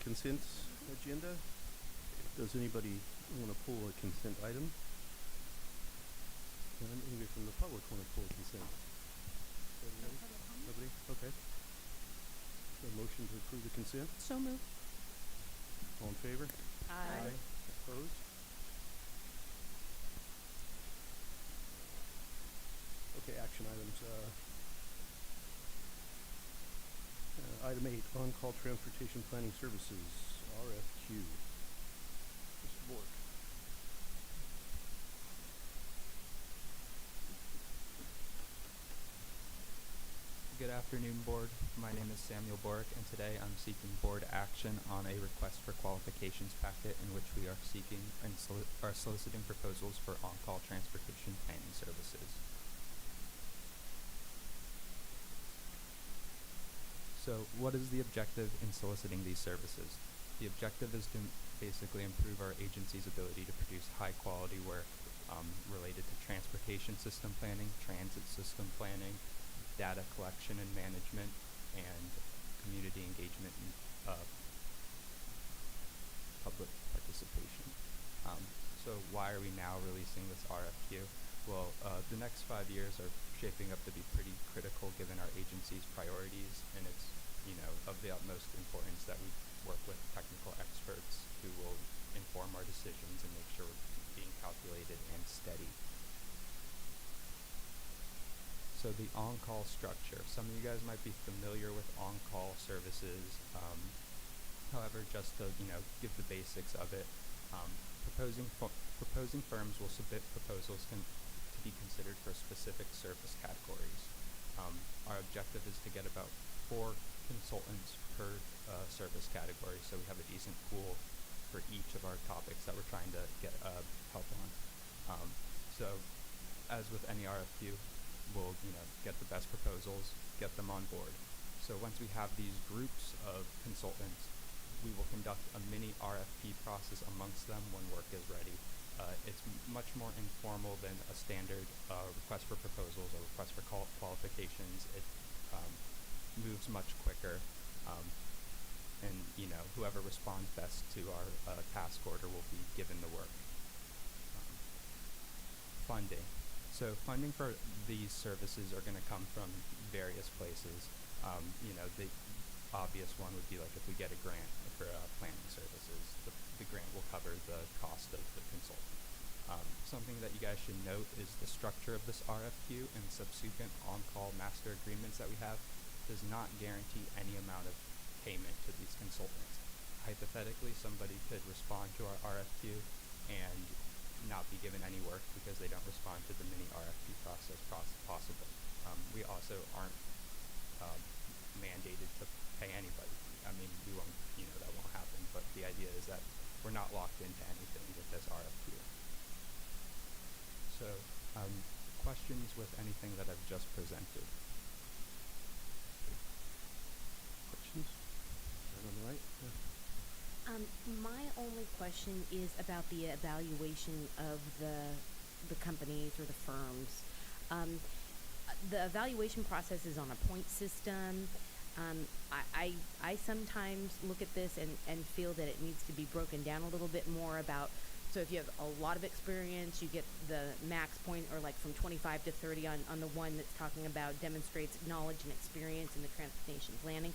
consent agenda. Does anybody want to pull a consent item? Anybody from the public want to pull a consent? Nobody? Okay. A motion to approve the consent? So moved. All in favor? Aye. Opposed? Okay, action items. Item 8, on-call transportation planning services, RFQ. Mr. Bork. Good afternoon, Board. My name is Samuel Bork, and today I'm seeking Board action on a request for qualifications packet in which we are seeking and soliciting proposals for on-call transportation planning services. So, what is the objective in soliciting these services? The objective is to basically improve our agency's ability to produce high-quality work related to transportation system planning, transit system planning, data collection and management, and community engagement and public participation. So why are we now releasing this RFQ? Well, the next 5 years are shaping up to be pretty critical given our agency's priorities, and it's, of the utmost importance that we work with technical experts who will inform our decisions and make sure we're being calculated and steady. So the on-call structure. Some of you guys might be familiar with on-call services. However, just to give the basics of it, proposing firms will submit proposals to be considered for specific service categories. Our objective is to get about 4 consultants per service category, so we have a decent pool for each of our topics that we're trying to get help on. So, as with any RFQ, we'll get the best proposals, get them on board. So once we have these groups of consultants, we will conduct a mini RFP process amongst them when work is ready. It's much more informal than a standard request for proposals or request for qualifications. It moves much quicker, and whoever responds best to our task order will be given the work. Funding. So funding for these services are going to come from various places. The obvious one would be like if we get a grant for planning services, the grant will cover the cost of the consultant. Something that you guys should note is the structure of this RFQ and subsequent on-call master agreements that we have does not guarantee any amount of payment to these consultants. Hypothetically, somebody could respond to our RFQ and not be given any work because they don't respond to the mini RFP process possible. We also aren't mandated to pay anybody. I mean, we won't, that won't happen, but the idea is that we're not locked into anything with this RFQ. So, questions with anything that I've just presented? Questions? Right on the right? Yeah. My only question is about the evaluation of the companies or the firms. The evaluation process is on a point system. I sometimes look at this and feel that it needs to be broken down a little bit more about, so if you have a lot of experience, you get the max point, or like from 25 to 30 on the one that's talking about demonstrates knowledge and experience in the transportation planning.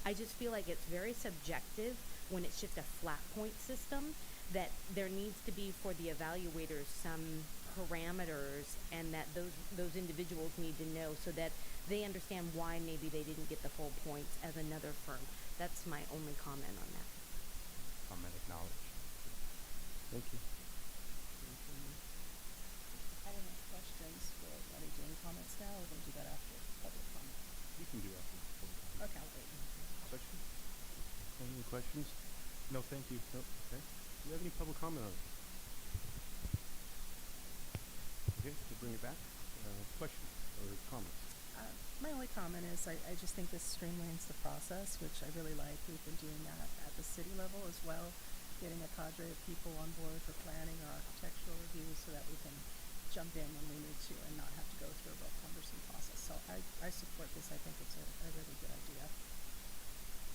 I just feel like it's very subjective when it's just a flat point system, that there needs to be for the evaluators some parameters, and that those individuals need to know so that they understand why maybe they didn't get the full points as another firm. That's my only comment on that. Comment acknowledged. Thank you. I don't have questions. Are they doing comments now, or will we do that after public comment? You can do after the public comment. Okay, I'll wait. Questions? Any questions? No, thank you. No, okay. Do you have any public comment on it? Okay, we'll bring it back. Questions or comments? My only comment is I just think this streamlines the process, which I really like. We've been doing that at the city level as well, getting a cadre of people on board for planning or architectural reviews so that we can jump in when we need to and not have to go through a real cumbersome process. So I support this. I think it's a really good idea.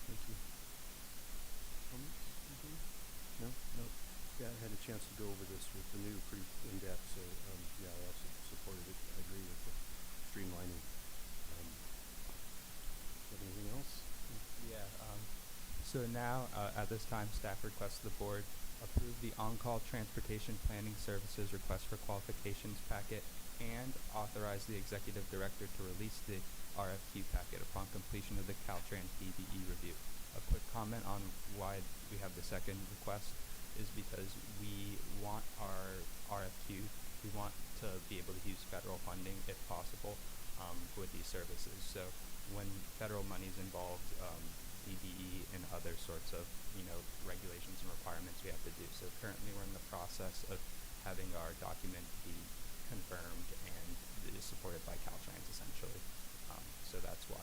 Thank you. chance to go over this with the new pretty in-depth, so, yeah, I also supported it. I agree with the streamlining. Do you have anything else? Yeah. So now, at this time, staff requests the board approve the on-call transportation planning services request for qualifications packet and authorize the executive director to release the RFQ packet upon completion of the Caltrans DBE review. A quick comment on why we have the second request is because we want our RFQ, we want to be able to use federal funding if possible with these services. So when federal money is involved, DBE and other sorts of, regulations and requirements we have to do. So currently we're in the process of having our document be confirmed and it is supported by Caltrans essentially. So that's why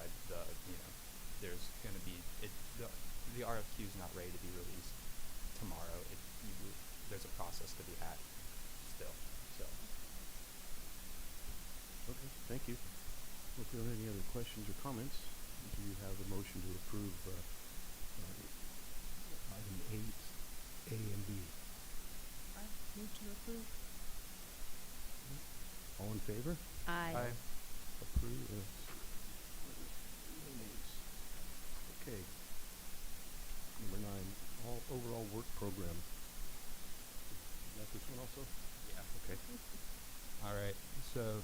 there's going to be, the RFQ is not ready to be released tomorrow. There's a process to be had still, so. Okay, thank you. If there are any other questions or comments, do you have a motion to approve item 8A and B? I move to approve. All in favor? Aye. Approve. No nays. Okay. Number 9, all overall work program. You got this one also? Yeah. Okay. All right. So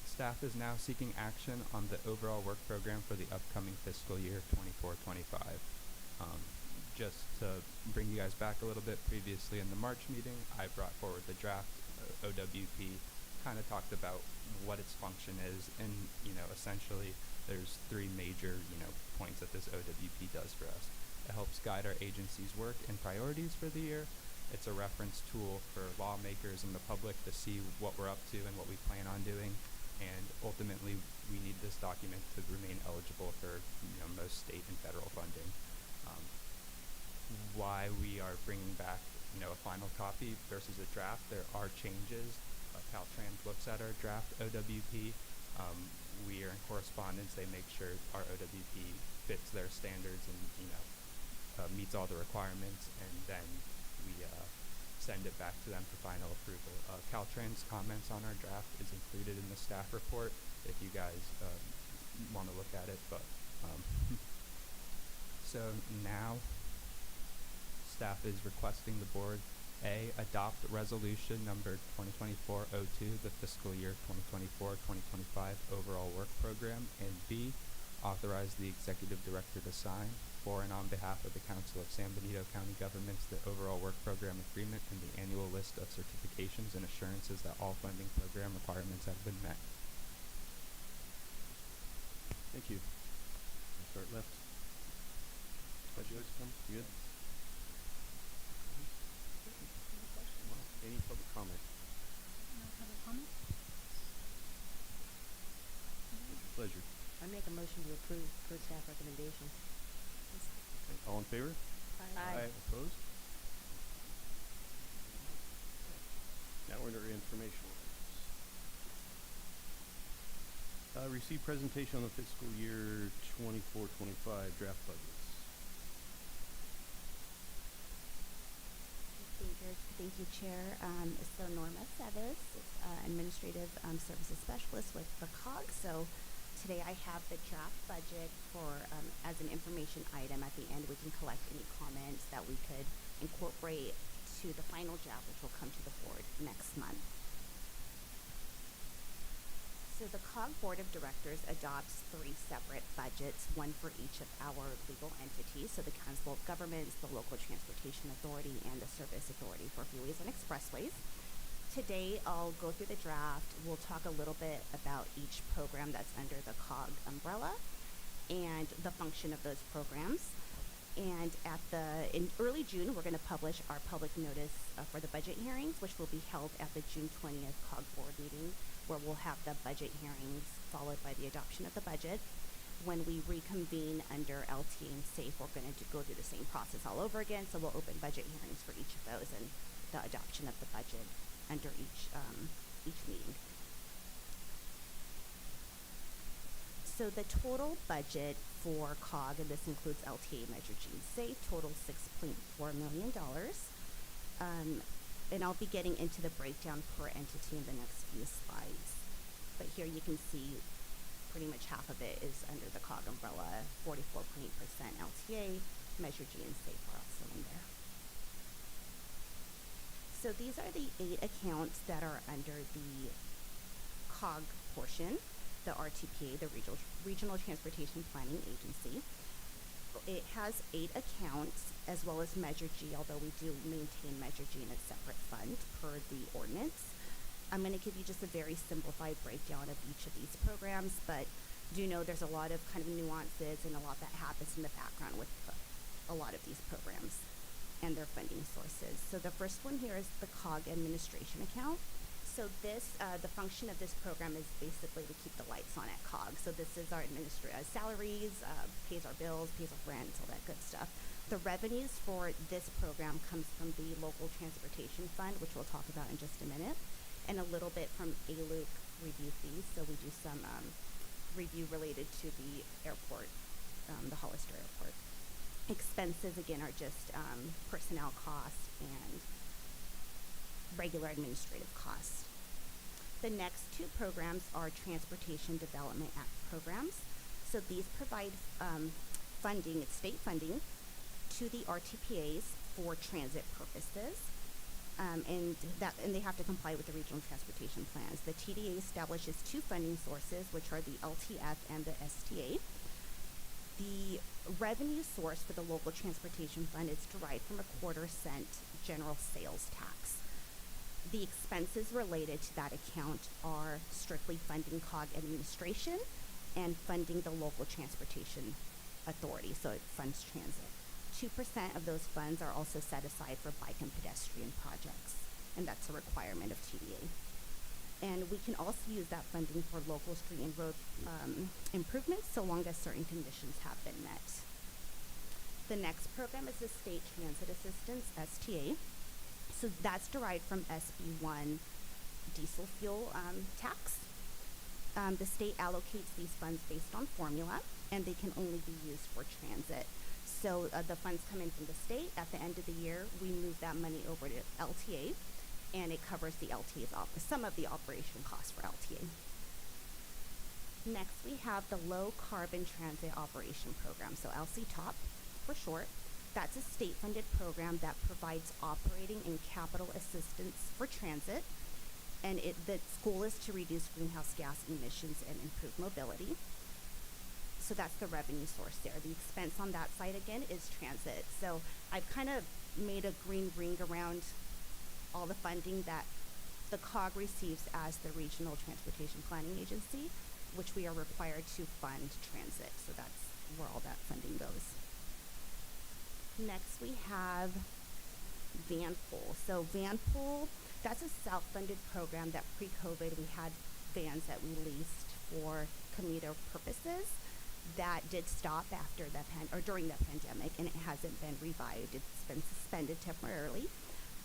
staff is now seeking action on the overall work program for the upcoming fiscal year 24-25. Just to bring you guys back a little bit, previously in the March meeting, I brought forward the draft OWP, kind of talked about what its function is, and essentially there's 3 major points that this OWP does for us. It helps guide our agency's work and priorities for the year. It's a reference tool for lawmakers and the public to see what we're up to and what we plan on doing. And ultimately, we need this document to remain eligible for most state and federal funding. Why we are bringing back a final copy versus a draft, there are changes. Caltrans looks at our draft OWP. We are in correspondence. They make sure our OWP fits their standards and meets all the requirements, and then we send it back to them for final approval. Caltrans comments on our draft is included in the staff report if you guys want to look at it. But so now staff is requesting the board adopt resolution number 2024-02, the fiscal year 2024-2025 overall work program, and B, authorize the executive director to sign for and on behalf of the Council of San Benito County Governments the overall work program agreement and the annual list of certifications and assurances that all funding program requirements have been met. Thank you. I'll start left. Questions? You good? Well, any public comment? No public comment? It's your pleasure. I make a motion to approve per staff recommendation. Okay. All in favor? Aye. Opposed? Now we're under informational items. Receive presentation on the fiscal year 24-25 draft budgets. Thank you, Chair. So Norma Sevis, Administrative Services Specialist with the COG. So today I have the draft budget for, as an information item. At the end, we can collect any comments that we could incorporate to the final draft, which will come to the board next month. So the COG Board of Directors adopts 3 separate budgets, one for each of our legal entities, so the Council of Governments, the Local Transportation Authority, and the Service Authority for Freeways and Expressways. Today, I'll go through the draft. We'll talk a little bit about each program that's under the COG umbrella and the function of those programs. And in early June, we're going to publish our public notice for the budget hearings, which will be held at the June 20th COG board meeting, where we'll have the budget hearings followed by the adoption of the budget. When we reconvene under LT and SAFE, we're going to go through the same process all over again. So we'll open budget hearings for each of those and the adoption of the budget under each meeting. So the total budget for COG, and this includes LTA, Measure G, and SAFE, total $6.4 million. and I'll be getting into the breakdown per entity in the next few slides. But here you can see pretty much half of it is under the COG umbrella, 44.8% LTA, Measure G and SAFE are also in there. So these are the 8 accounts that are under the COG portion, the RTPA, the Regional Transportation Planning Agency. It has 8 accounts as well as Measure G, although we do maintain Measure G in a separate fund per the ordinance. I'm going to give you just a very simplified breakdown of each of these programs, but do know there's a lot of kind of nuances and a lot that happens in the background with a lot of these programs and their funding sources. So the first one here is the COG administration account. So this, the function of this program is basically to keep the lights on at COG. So this is our salaries, pays our bills, pays our rent, all that good stuff. The revenues for this program comes from the local transportation fund, which we'll talk about in just a minute, and a little bit from ALUC review fees. So we do some review related to the airport, the Hollister Airport. Expenses, again, are just personnel costs and regular administrative costs. The next 2 programs are Transportation Development Act programs. So these provide funding, it's state funding, to the RTPAs for transit purposes. And they have to comply with the regional transportation plans. The TDA establishes 2 funding sources, which are the LTF and the STA. The revenue source for the local transportation fund is derived from a 1/4 cent general sales tax. The expenses related to that account are strictly funding COG administration and funding the local transportation authority, so it funds transit. 2% of those funds are also set aside for bike and pedestrian projects, and that's a requirement of TDA. And we can also use that funding for local street and road improvements so long as certain conditions have been met. The next program is the State Transit Assistance, STA. So that's derived from SB1 diesel fuel tax. The state allocates these funds based on formula, and they can only be used for transit. So the funds come in from the state. At the end of the year, we move that money over to LTA, and it covers the LTA's some of the operation costs for LTA. Next, we have the Low Carbon Transit Operation Program, so LCTOP for short. That's a state-funded program that provides operating and capital assistance for transit, and the goal is to reduce greenhouse gas emissions and improve mobility. So that's the revenue source there. The expense on that side, again, is transit. So I've kind of made a green ring around all the funding that the COG receives as the Regional Transportation Planning Agency, which we are required to fund transit. So that's where all that funding goes. Next, we have VanPool. So VanPool, that's a self-funded program that pre-COVID we had vans that we leased for commuter purposes. That did stop after during the pandemic, and it hasn't been revived. It's been suspended temporarily.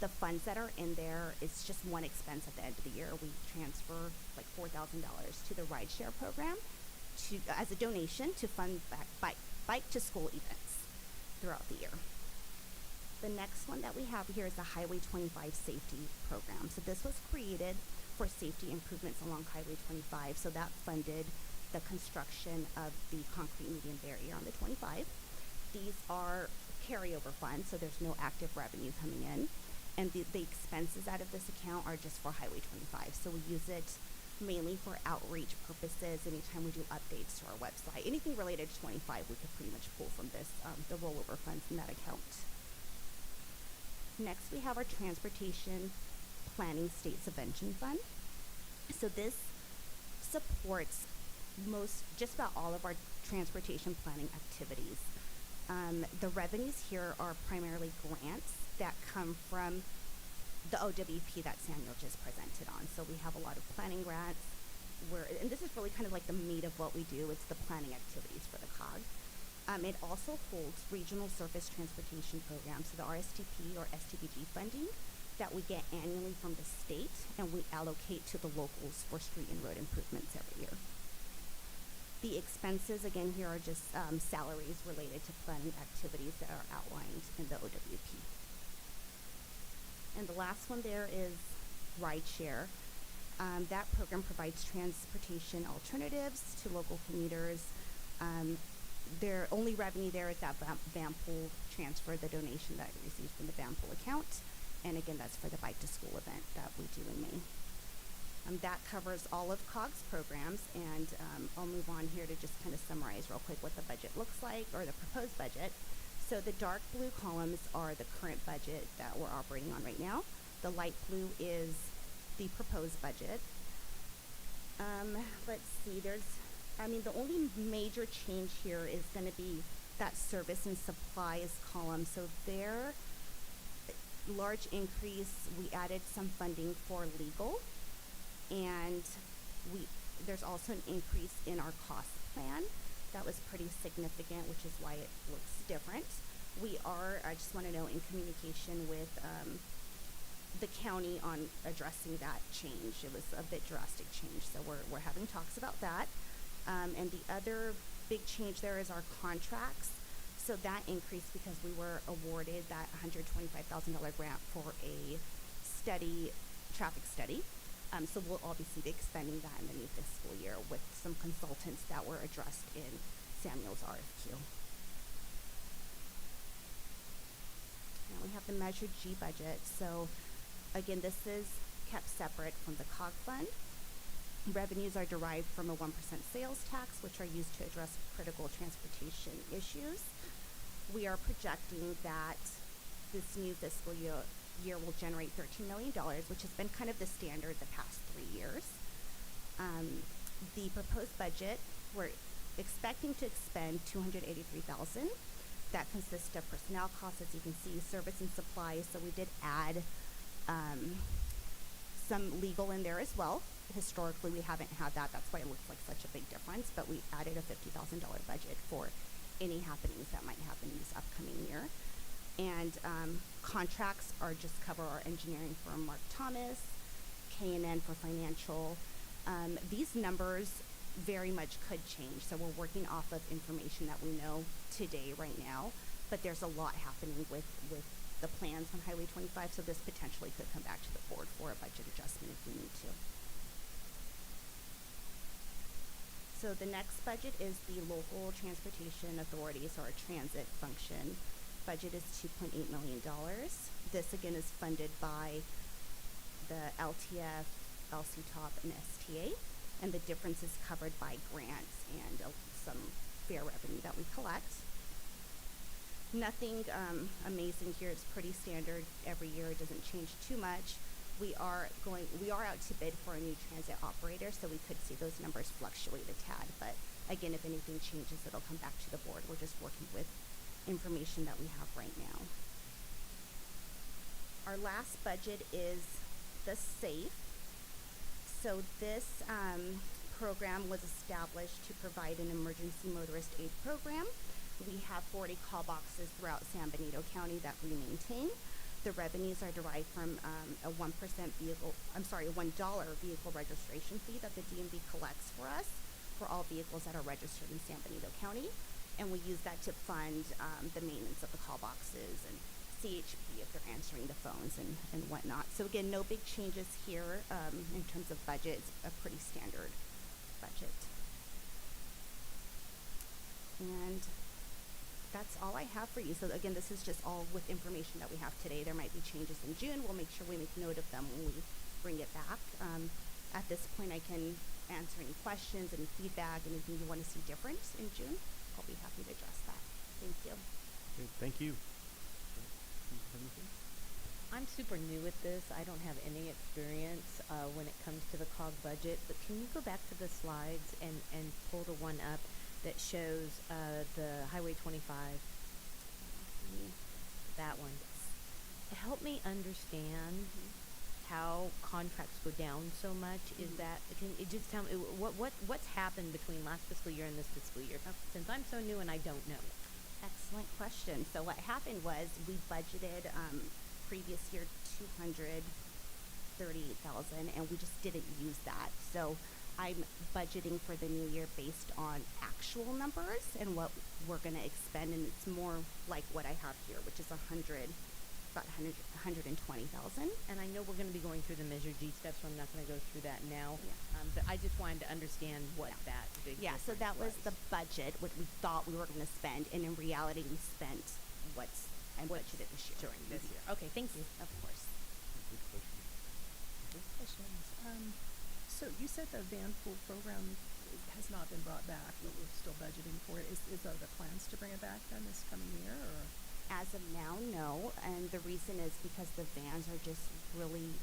The funds that are in there, it's just one expense at the end of the year. We transfer like $4,000 to the rideshare program as a donation to fund bike to school events throughout the year. The next one that we have here is the Highway 25 Safety Program. So this was created for safety improvements along Highway 25. So that funded the construction of the concrete median barrier on the 25. These are carryover funds, so there's no active revenue coming in. And the expenses out of this account are just for Highway 25. So we use it mainly for outreach purposes. Anytime we do updates to our website, anything related to 25, we could pretty much pull from this, the rollover funds in that account. Next, we have our Transportation Planning State Subvention Fund. So this supports just about all of our transportation planning activities. The revenues here are primarily grants that come from the OWP that Samuel just presented on. So we have a lot of planning grants and this is really kind of like the meat of what we do. It's the planning activities for the COG. It also holds regional surface transportation programs, so the RSTP or STPG funding that we get annually from the state, and we allocate to the locals for street and road improvements every year. The expenses, again, here are just salaries related to planning activities that are outlined in the OWP. And And the last one there is rideshare. That program provides transportation alternatives to local commuters. Their only revenue there is that Vanpool transfer, the donation that it receives from the Vanpool account. And again, that's for the Bike to School event that we do in May. That covers all of COG's programs, and I'll move on here to just kind of summarize real quick what the budget looks like, or the proposed budget. So the dark blue columns are the current budget that we're operating on right now. The light blue is the proposed budget. Let's see, the only major change here is going to be that service and supplies column. So there, large increase, we added some funding for legal, and there's also an increase in our cost plan. That was pretty significant, which is why it looks different. I just want to know, in communication with the county on addressing that change. It was a bit drastic change, so we're having talks about that. And the other big change there is our contracts. So that increased because we were awarded that $125,000 grant for a traffic study. So we'll obviously be expending that in the new fiscal year with some consultants that were addressed in Samuel's RFQ. Now we have the Measure G budget. So again, this is kept separate from the COG fund. Revenues are derived from a 1% sales tax, which are used to address critical transportation issues. We are projecting that this new fiscal year will generate $13 million, which has been kind of the standard the past 3 years. The proposed budget, we're expecting to expend $283,000. That consists of personnel costs, as you can see, service and supplies. So we did add some legal in there as well. Historically, we haven't had that. That's why it looks like such a big difference. But we added a $50,000 budget for any happenings that might happen in this upcoming year. And contracts are just cover our engineering firm, Mark Thomas, K&N for financial. These numbers very much could change. So we're working off of information that we know today, right now. But there's a lot happening with the plans on Highway 25. So this potentially could come back to the board for a budget adjustment if we need to. So the next budget is the Local Transportation Authority, so our transit function. Budget is $2.8 million. This again is funded by the LTF, LCTOP, and STA, and the difference is covered by grants and some fare revenue that we collect. Nothing amazing here. It's pretty standard every year. It doesn't change too much. We are out to bid for a new transit operator, so we could see those numbers fluctuate a tad. But again, if anything changes, it'll come back to the board. We're just working with information that we have right now. Our last budget is the SAFE. So this program was established to provide an emergency motorist aid program. We have 40 call boxes throughout San Benito County that we maintain. The revenues are derived from a $1 vehicle registration fee that the DMV collects for us for all vehicles that are registered in San Benito County. And we use that to fund the maintenance of the call boxes and CHP if they're answering the phones and whatnot. So again, no big changes here in terms of budget. It's a pretty standard budget. And that's all I have for you. So again, this is just all with information that we have today. There might be changes in June. We'll make sure we make note of them when we bring it back. At this point, I can answer any questions, any feedback, anything you want to see different in June. I'll be happy to address that. Thank you. Okay, thank you. Anything? I'm super new at this. I don't have any experience when it comes to the COG budget, but can you go back to the slides and pull the one up that shows the Highway 25? That one. Help me understand how contracts go down so much. Is that, can you just tell me what's happened between last fiscal year and this fiscal year? Since I'm so new and I don't know. Excellent question. So what happened was we budgeted previous year $238,000, and we just didn't use that. So I'm budgeting for the new year based on actual numbers and what we're going to expend, and it's more like what I have here, which is about 120,000. And I know we're gonna be going through the Measure G steps, so I'm not gonna go through that now. Yeah. But I just wanted to understand what Yeah. that big Yeah, so difference that was the budget, what we thought we were going to spend, and in reality, we spent what's budgeted this year. during this year. Okay, thank you. Of course. Good question. Questions? So you said the van pool program has not been brought back, but we're still budgeting for it. Are the plans to bring it back then this coming year, or? As of now, no, and the reason is because the vans are just really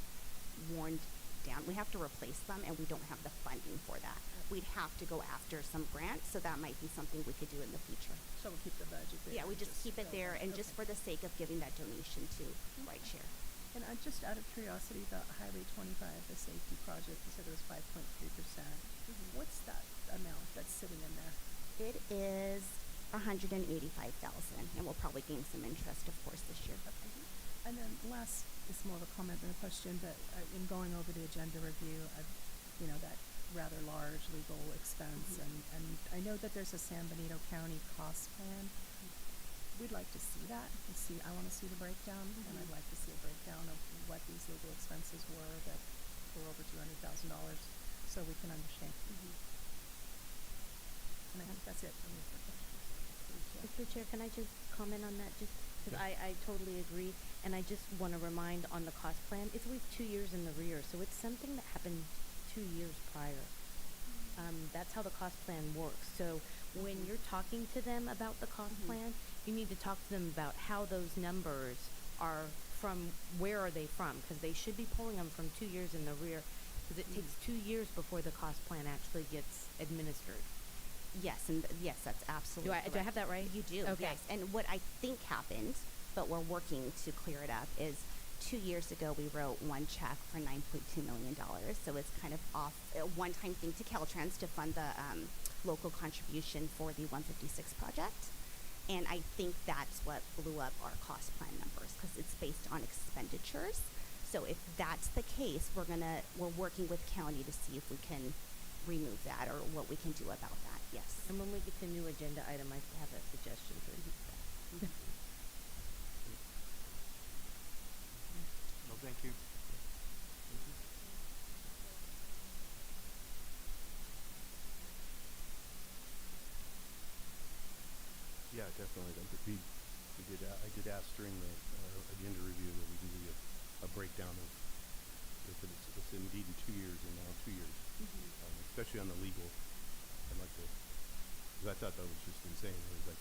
worn down. We have to replace them, and we don't have the funding for that. We'd have to go after some grants, so that might be something we could do in the future. So we'll keep the budget there? Yeah, we and just keep it go there, on. and just Okay. for the sake of giving that donation to Rideshare. And just out of curiosity, the Highway 25, the safety project, you said it was 5.3%. What's that amount that's sitting in there? It is 185,000, and we'll probably gain some interest, of course, this year. And then last, it's more of a comment than a question, but in going over the agenda review, that rather large legal expense, and I know that there's a San Benito County cost plan. We'd like to see that, I wanna see the breakdown, and I'd like to see a breakdown of what these legal expenses were that were over $200,000, so we can understand. And I think that's it for me for questions. Mr. Chair, can I just comment on that, just, because Yeah. I totally agree, and I just want to remind on the cost plan, it's always 2 years in the rear, so it's something that happened 2 years prior. That's how the cost plan works, so when you're talking to them about the cost plan, you need to talk to them about how those numbers are from, where are they from, because they should be pulling them from 2 years in the rear, because it takes 2 years before the cost plan actually gets administered. Yes, and yes, that's absolutely Do I correct. have that right? You do, Okay. yes. And what I think happened, but we're working to clear it up, is 2 years ago we wrote one check for $9.2 million. So it's kind of off a one-time thing to Caltrans to fund the local contribution for the 156 project. And I think that's what blew up our cost plan numbers because it's based on expenditures. So if that's the case, we're working with county to see if we can remove that or what we can do about that. Yes. And when we get to new agenda item, I have a suggestion for you. No, thank you. Yeah, definitely. I did ask during the agenda review that we can do a breakdown of if it's indeed in 2 years and now 2 years, especially on the legal. I'd like to, because I thought that was just insane. It was like,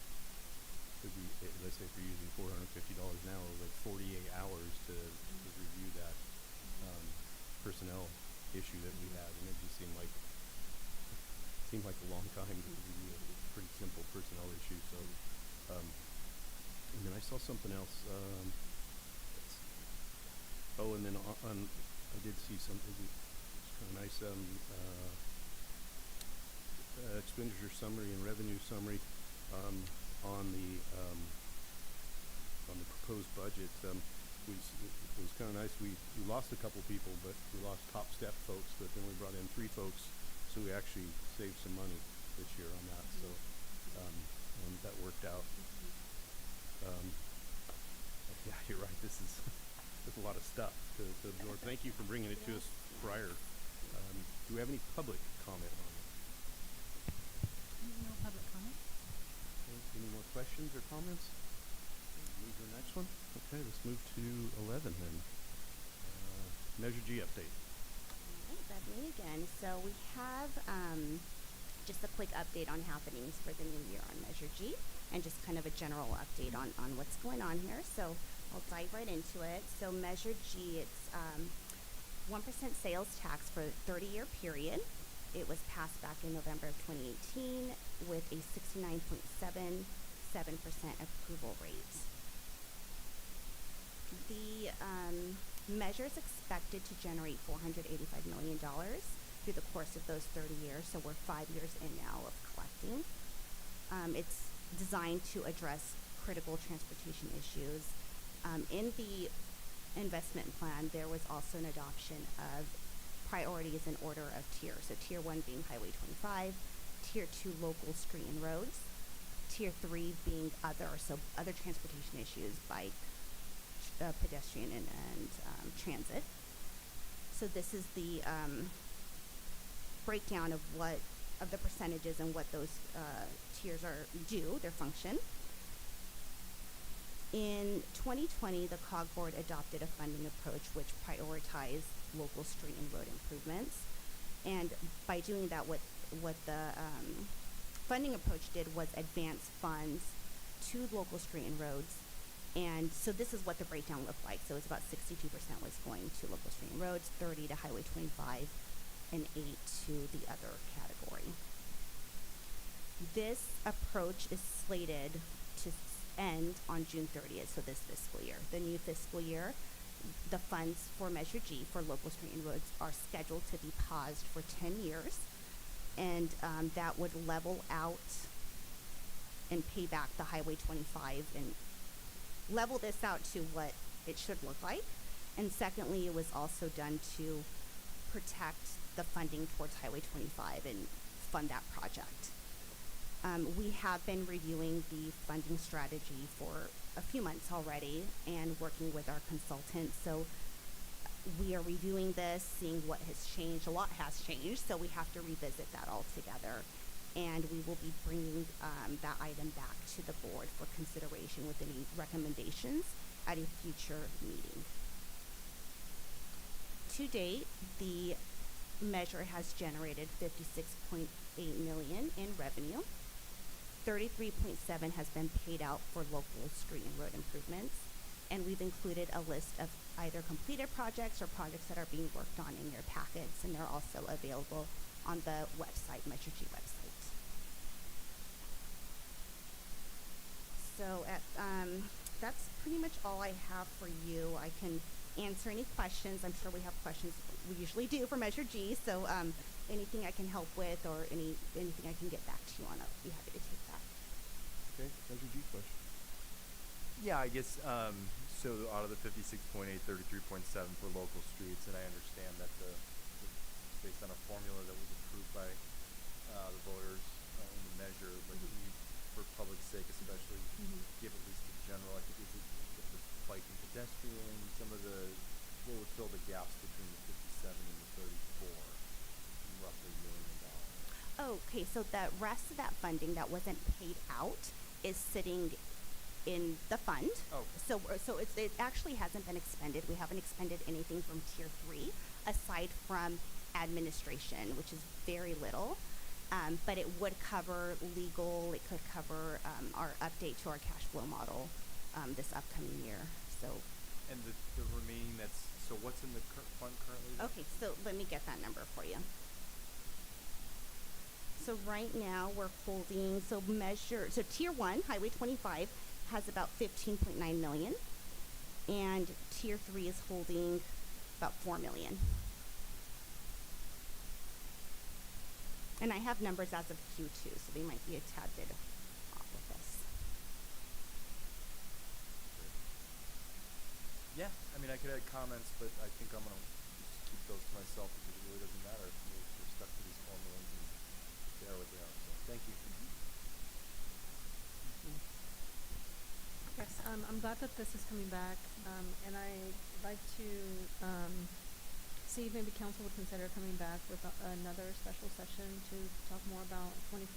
could we, let's say if you're using $450 an hour, like 48 hours to review that personnel issue that we had, and it just seemed like a long time to review a pretty simple personnel issue. So, and then I saw something else. And then I did see something. It's kind of nice. Expenditure summary and revenue summary on the proposed budget. It was kind of nice. We lost a couple people, but we lost top step folks. But then we brought in 3 folks, so we actually saved some money this year on that. So and that worked out. Yeah, you're right. This is there's a lot of stuff to absorb. Thank you for bringing it to us prior. Do we have any public comment on it? No public comment? Any more questions or comments? Move to the next one. Okay, let's move to 11 then. Measure G update. All right, that's me again. So we have just a quick update on happenings for the new year on Measure G and just kind of a general update on what's going on here. So I'll dive right into it. So Measure G, it's 1% sales tax for a 30-year period. It was passed back in November of 2018 with a 69.77% approval rate. The measure is expected to generate $485 million through the course of those 30 years, so we're 5 years in now of collecting. It's designed to address critical transportation issues. In the investment plan, there was also an adoption of priorities in order of tiers. So tier 1 being Highway 25, tier 2 local street and roads, tier 3 being other, so other transportation issues, bike, pedestrian and transit. So this is the breakdown of the percentages and what those tiers do, their function. In 2020, the COG board adopted a funding approach which prioritized local street and road improvements. And by doing that, what the funding approach did was advance funds to local street and roads. And so this is what the breakdown looked like. So it's about 62% was going to local street and roads, 30 to Highway 25, and 8 to the other category. This approach is slated to end on June 30th, so this fiscal year. The new fiscal year, the funds for Measure G for local street and roads are scheduled to be paused for 10 years, and that would level out and pay back the Highway 25 and level this out to what it should look like. And secondly, it was also done to protect the funding towards Highway 25 and fund that project. We have been reviewing the funding strategy for a few months already and working with our consultants. So we are reviewing this, seeing what has changed. A lot has changed, so we have to revisit that all together. And we will be bringing that item back to the board for consideration with any recommendations at a future meeting. To date, the measure has generated $56.8 million in revenue. 33.7 has been paid out for local street and road improvements, and we've included a list of either completed projects or projects that are being worked on in your packets, and they're also available on the website, Measure G website. So that's pretty much all I have for you. I can answer any questions. I'm sure we have questions. We usually do for Measure G, so anything I can help with or anything I can get back to you on, I'll be happy to take that. Okay, Measure G question. Yeah, I guess, so out of the 56.8, 33.7 for local streets, and I understand that based on a formula that was approved by the voters in the measure, but can you, for public sake especially, give at least the general, I think is it the bike and pedestrian, some of what would fill the gaps between the 57 and the 34, roughly $1 million. Okay, so the rest of that funding that wasn't paid out is sitting in the fund. Oh. So it actually hasn't been expended. We haven't expended anything from Tier 3 aside from administration, which is very little. But it would cover legal. It could cover our update to our cash flow model this upcoming year. So. And the remaining so what's in the fund currently? Okay, so let me get that number for you. So right now we're holding, so Tier 1, Highway 25, has about 15.9 million, and Tier 3 is holding about 4 million. And I have numbers as of Q2, so they might be a tad bit off with this. Yeah, I mean, I could add comments, but I think I'm going to just keep those to myself because it really doesn't matter if we're stuck to these formulas and they are what they are. So thank you. Yes, I'm glad that this is coming back, and I'd like to see if maybe council would consider coming back with another special session to talk more about 25,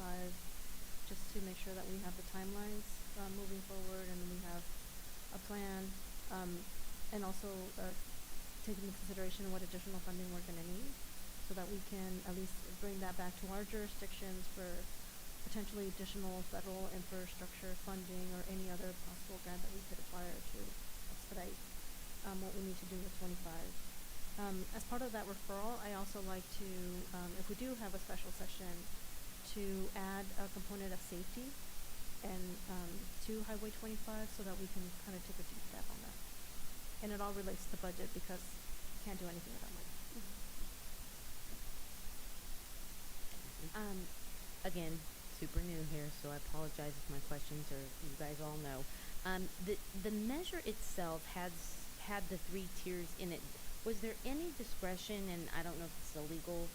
just to make sure that we have the timelines moving forward, and then we have a plan, and also take into consideration what additional funding we're going to need, so that we can at least bring that back to our jurisdictions for potentially additional federal infrastructure funding or any other possible grant that we could acquire to expedite what we need to do with 25. As part of that referral, I also like to, if we do have a special session, to add a component of safety and to Highway 25 so that we can kind of take a deep dive on that. And it all relates to budget because we can't do anything without money. Again, super new here, so I apologize if my questions are, you guys all know. The measure itself had the 3 tiers in it. Was there any discretion, and I don't know if it's illegal,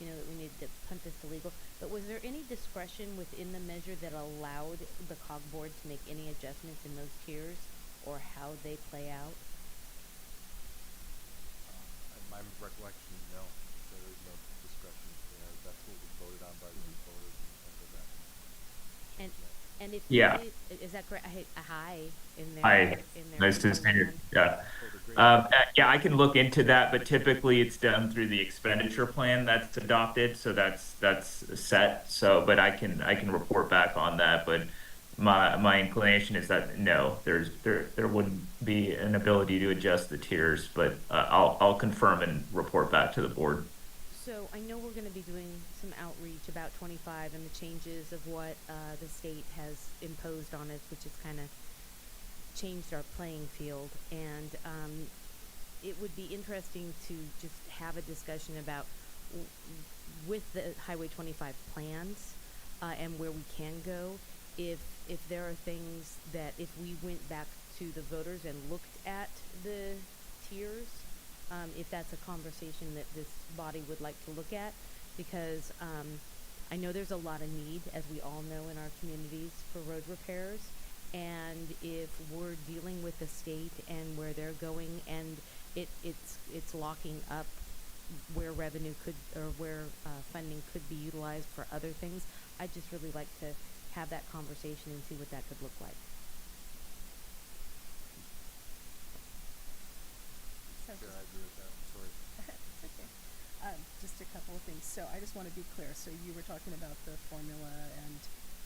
that we need to punt this to legal, but was there any discretion within the measure that allowed the COG board to make any adjustments in those tiers or how they play out? recollection, no, there is no discretion there. That's what was voted on by the voters, and we can't go back and And change that. and if we Yeah. did, is that correct? I hate a high in there Hi. in their Nice in to the see you. land. Yeah. Oh, the great. Yeah, I can look into that, but typically it's done through the expenditure plan that's adopted, so that's set. So, but I can report back on that. But my inclination is that no, there wouldn't be an ability to adjust the tiers, but I'll confirm and report back to the board. So I know we're going to be doing some outreach about 25 and the changes of what the state has imposed on us, which has kind of changed our playing field. And it would be interesting to just have a discussion about with the Highway 25 plans and where we can go. If there are things that if we went back to the voters and looked at the tiers, if that's a conversation that this body would like to look at, because I know there's a lot of need, as we all know in our communities, for road repairs. And if we're dealing with the state and where they're going, and it's locking up where revenue could or where funding could be utilized for other things, I'd just really like to have that conversation and see what that could look like. So Sure, I agree with that, sorry. it's okay. Just a couple of things. So I just want to be clear. So you were talking about the formula and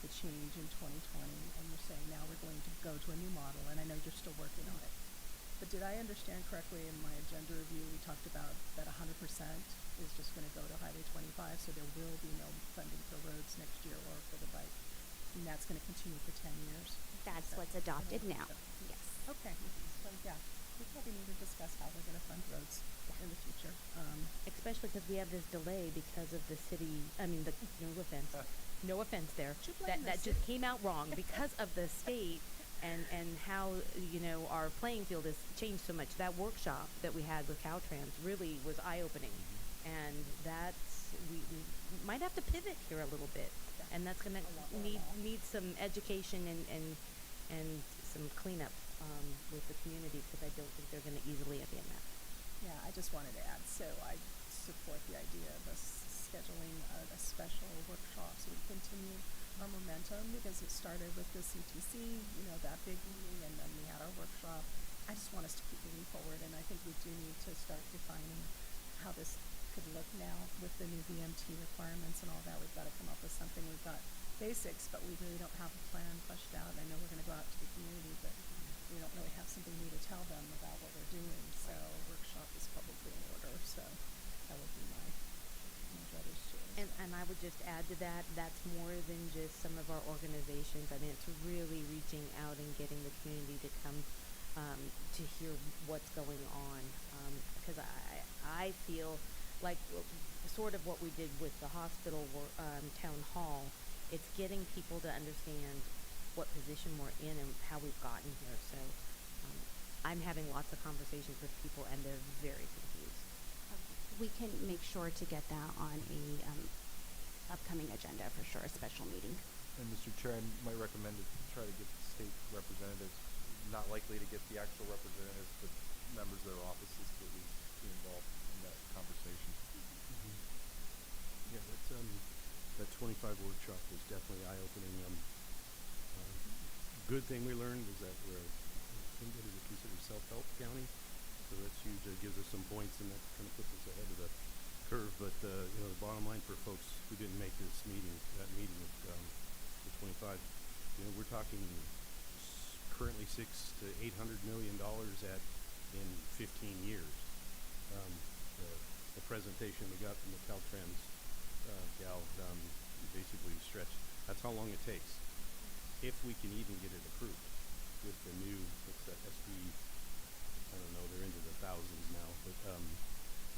the change in 2020, and you're saying now we're going to go to a new model, and I know you're still working on it. But did I understand correctly in my agenda review, we talked about that 100% is just going to go to Highway 25, so there will be no funding for roads next year or for the bike, and that's going to continue for 10 years? That's Is that what's adopted correct? now. So- Yes. Okay, so yeah, we probably need to discuss how we're going to fund roads in the future. Especially because we have this delay because of the city. I mean, no offense there. Should blame That the just city. came out wrong because of the state and how our playing field has changed so much. That workshop that we had with Caltrans really was eye opening, and that's we might have to pivot here a little bit, and that's going to A lot more need some education and some cleanup with the community, because I don't think they're going to easily abandon that. Yeah, I just wanted to add, so I support the idea of us scheduling a special workshop so we continue our momentum, because it started with the CTC, that big meeting, and then we had our workshop. I just want us to keep moving forward, and I think we do need to start defining how this could look now with the new VMT requirements and all that. We've got to come up with something. We've got basics, but we really don't have a plan fleshed out. I know we're going to go out to the community, but we don't really have something new to tell them about what we're doing. So workshop is probably in order. So that would be my brother's choice. And I would just add to that, that's more than just some of our organizations. I mean, it's really reaching out and getting the community to come to hear what's going on. Because I feel like sort of what we did with the hospital town hall, it's getting people to understand what position we're in and how we've gotten here. So I'm having lots of conversations with people, and they're very confused. We can make sure to get that on a upcoming agenda for sure, a special meeting. And Mr. Chair, I might recommend to try to get state representatives, not likely to get the actual representatives, but members of their offices to at least be involved in that conversation. Yeah, that 25 workshop was definitely eye-opening. Good thing we learned was that we're what is it considered self-help county, so that's huge. That gives us some points, and that kind of puts us ahead of the curve. But the bottom line for folks who didn't make that meeting with the 25, we're talking currently $600 to $800 million in 15 years. The presentation we got from the Caltrans gal basically stretched. That's how long it takes, if we can even get it approved with the new, what's that, SB, I don't know, they're into the thousands now, but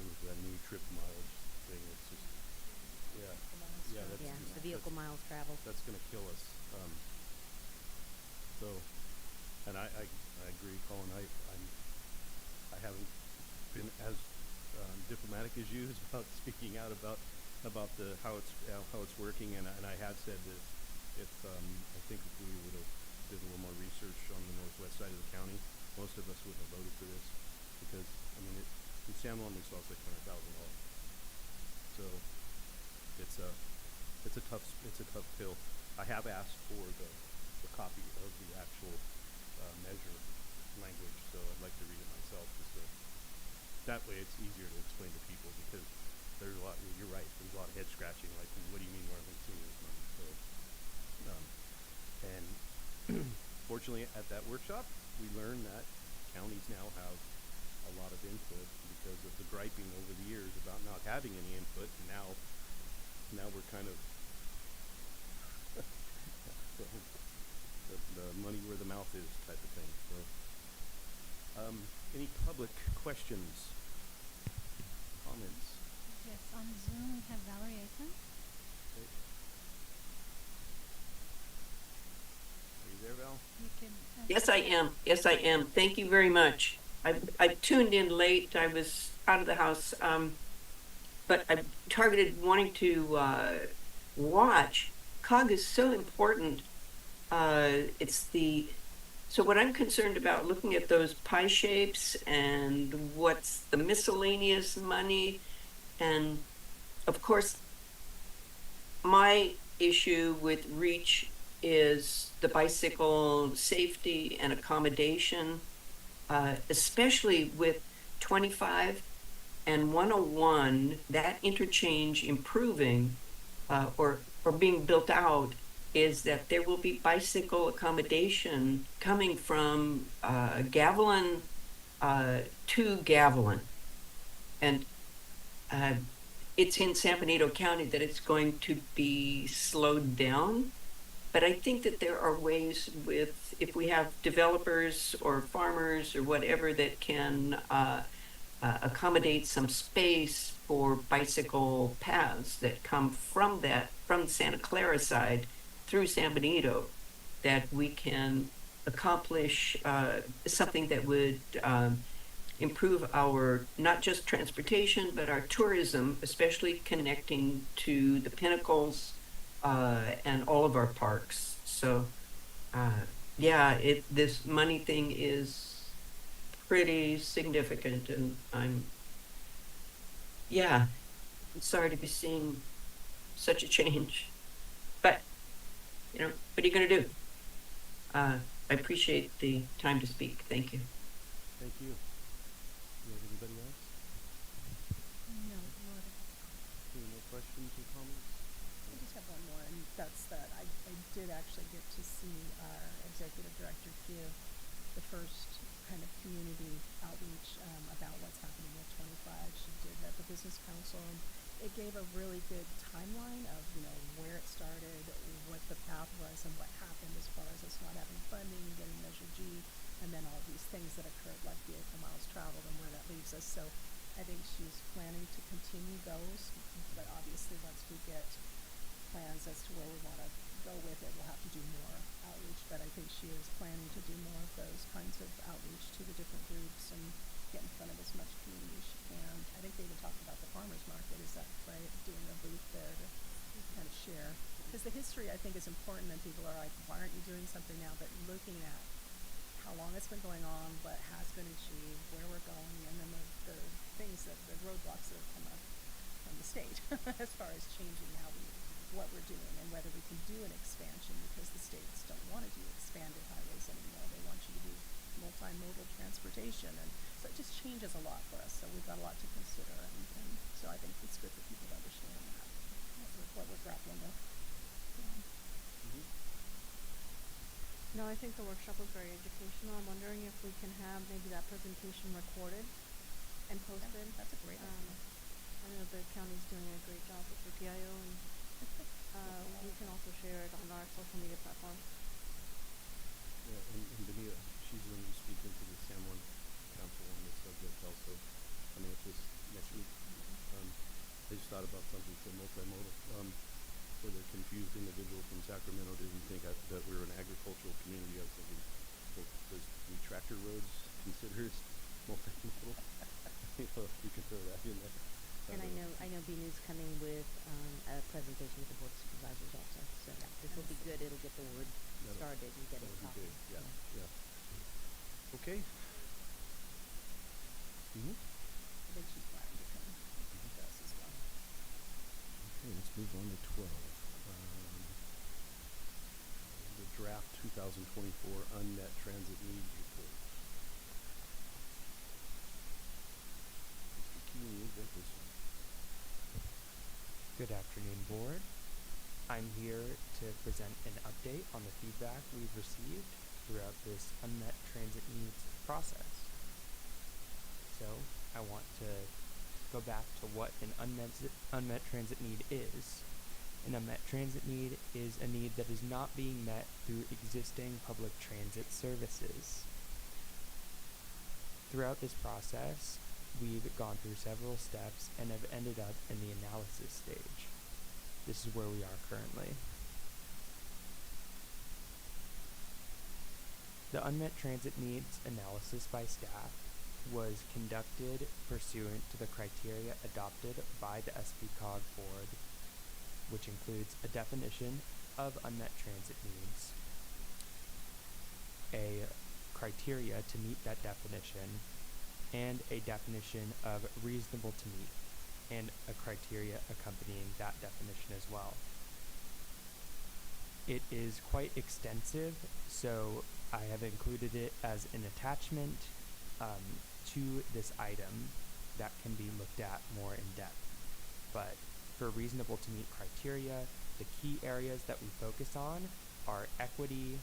with that new trip mileage thing, it's just, yeah, that's Yeah, just, the vehicle miles traveled. that's gonna kill us. And I agree, Colin, I haven't been as diplomatic as you about speaking out about how it's working, and I have said that if I think if we would have did a little more research on the northwest side of the county, most of us would have voted for this, because I mean in San Juan, we saw $600,000. So it's a it's a tough pill. I have asked for the copy of the actual measure language, so I'd like to read it myself, just so that way it's easier to explain to people, because there's a lot. You're right. There's a lot of head scratching. Like, what do you mean we're only seeing this money? So, and fortunately, at that workshop, we learned that counties now have a lot of input because of the griping over the years about not having any input, and now we're kind of the money where the mouth is type of thing. So, any public questions, comments? Yes, on Zoom we have Valerie Aiken. Okay. Are you there, Val? You can. Yes, I am. Yes, I am. Thank you very much. I tuned in late. I was out of the house, but I targeted wanting to watch. COG is so important. So what I'm concerned about, looking at those pie shapes and what's the miscellaneous money, and of course, my issue with REACH is the bicycle safety and accommodation, especially with 25 and 101, that interchange improving or being built out, is that there will be bicycle accommodation coming from Gavilan to Gavilan. And it's in San Benito County that it's going to be slowed down. But I think that there are ways if we have developers or farmers or whatever that can accommodate some space for bicycle paths that come from Santa Clara side through San Benito, that we can accomplish something that would improve our, not just transportation, but our tourism, especially connecting to the pinnacles and all of our parks. So, this money thing is pretty significant, and I'm sorry to be seeing such a change. But, what are you going to do? I appreciate the time to speak. Thank you. Thank you. Do you have anybody else? No, Lord. Any more questions or comments? I just have one more, and that's that I did actually get to see our executive director give the first kind of community outreach about what's happening with 25. She did at the Business Council, and it gave a really good timeline of, where it started, what the path was, and what happened as far as us not having funding, getting Measure G, and then all these things that occurred, like vehicle miles traveled and where that leaves us. So I think she's planning to continue those, but obviously once we get plans as to where we want to go with it, we'll have to do more outreach. But I think she is planning to do more of those kinds of outreach to the different groups and get in front of as much community as she can. I think they even talked about the farmers market, is that right? Doing a booth there to kind of share. Because the history, I think, is important, and people are like, why aren't you doing something now? But looking at how long it's been going on, what has been achieved, where we're going, and then the things that the roadblocks that have come up from the state as far as changing what we're doing, and whether we can do an expansion, because the states don't want to do expanded highways anymore. They want you to do multimodal transportation, and so it just changes a lot for us. So we've got a lot to consider, and so I think it's good for people to understand that what we're grappling with. No, I think the workshop was very educational. I'm wondering if we can have maybe that presentation recorded and posted. That's a great idea. I know the county's doing a great job with their PIO, and we can also share it on our social media platform. Yeah, and Benito, she's going to be speaking to the San Juan Council on this subject also. I mean, it's just next week. I just thought about something so multimodal. For the confused individual from Sacramento, didn't think that we were an agricultural community. I was thinking, well, does the tractor roads consider it multimodal? You can throw that in there. And I know Benito's coming with a presentation with the board of supervisors also. So this will be good. It'll get the word started and get it talking. Yeah. Okay. I think she's Move on to 12. The draft 2024 unmet transit needs report. Mr. Keeney, you got this one. Good afternoon, Board. I'm here to present an update on the feedback we've received throughout this unmet transit needs process. So, I want to go back to what an unmet transit need is. An unmet transit need is a need that is not being met through existing public transit services. Throughout this process, we've gone through several steps and have ended up in the analysis stage. This is where we are currently. The unmet transit needs analysis by staff was conducted pursuant to the criteria adopted by the SPCOG board, which includes a definition of unmet transit needs, a criteria to meet that definition, and a definition of reasonable to meet, and a criteria accompanying that definition as well. It is quite extensive, so I have included it as an attachment to this item that can be looked at more in depth. But for reasonable to meet criteria, the key areas that we focus on are equity,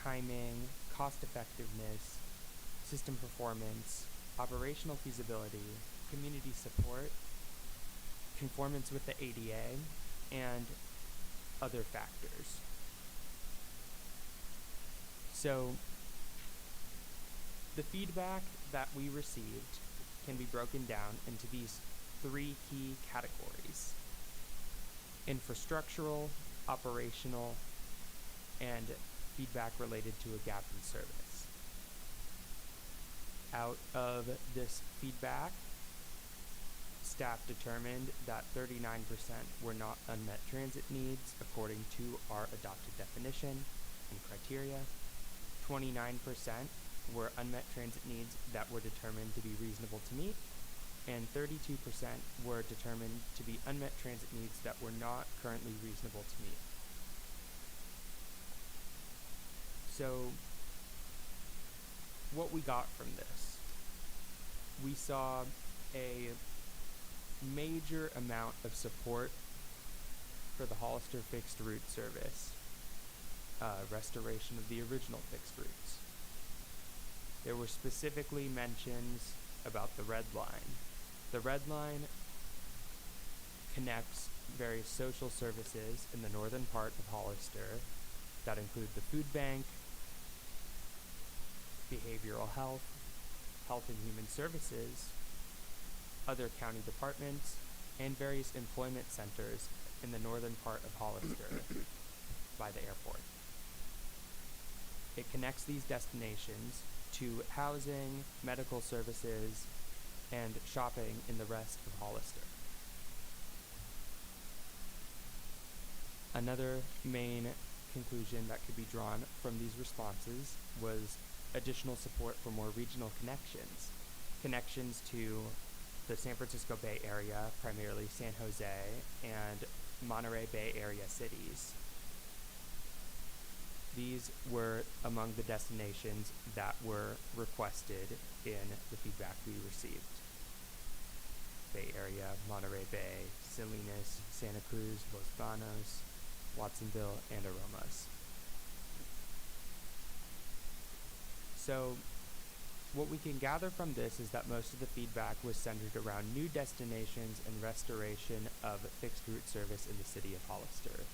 timing, cost effectiveness, system performance, operational feasibility, community support, conformance with the ADA, and other factors. So, the feedback that we received can be broken down into these three key categories: infrastructural, operational, and feedback related to a gap in service. Out of this feedback, staff determined that 39% were not unmet transit needs according to our adopted definition and criteria. 29% were unmet transit needs that were determined to be reasonable to meet, and 32% were determined to be unmet transit needs that were not currently reasonable to meet. So, what we got from this, we saw a major amount of support for the Hollister fixed route service, restoration of the original fixed routes. There were specifically mentions about the Red Line. The Red Line connects various social services in the northern part of Hollister that include the food bank, behavioral health, health and human services, other county departments, and various employment centers in the northern part of Hollister by the airport. It connects these destinations to housing, medical services, and shopping in the rest of Hollister. Another main conclusion that could be drawn from these responses was additional support for more regional connections to the San Francisco Bay Area, primarily San Jose, and Monterey Bay Area cities. These were among the destinations that were requested in the feedback we received. Bay Area, Monterey Bay, Salinas, Santa Cruz, Los Banos, Watsonville, and Aromas. So, what we can gather from this is that most of the feedback was centered around new destinations and restoration of fixed route service in the city of Hollister.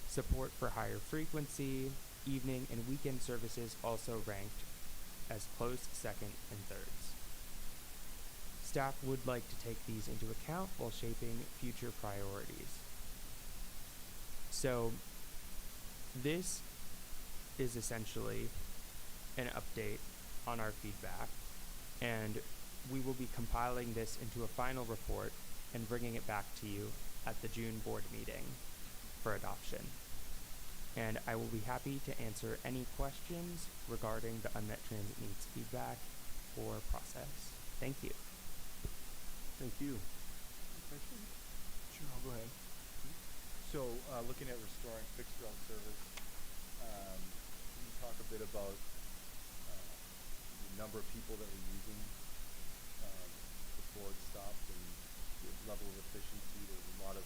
Support for higher frequency, evening, and weekend services also ranked as close second and thirds. Staff would like to take these into account while shaping future priorities. So, this is essentially an update on our feedback, and we will be compiling this into a final report and bringing it back to you at the June board meeting for adoption. And I will be happy to answer any questions regarding the unmet transit needs feedback or process. Thank you. Thank you. Sure, I'll go ahead. So, looking at restoring fixed route service, can you talk a bit about the number of people that were using before it stopped and the level of efficiency? There's a lot of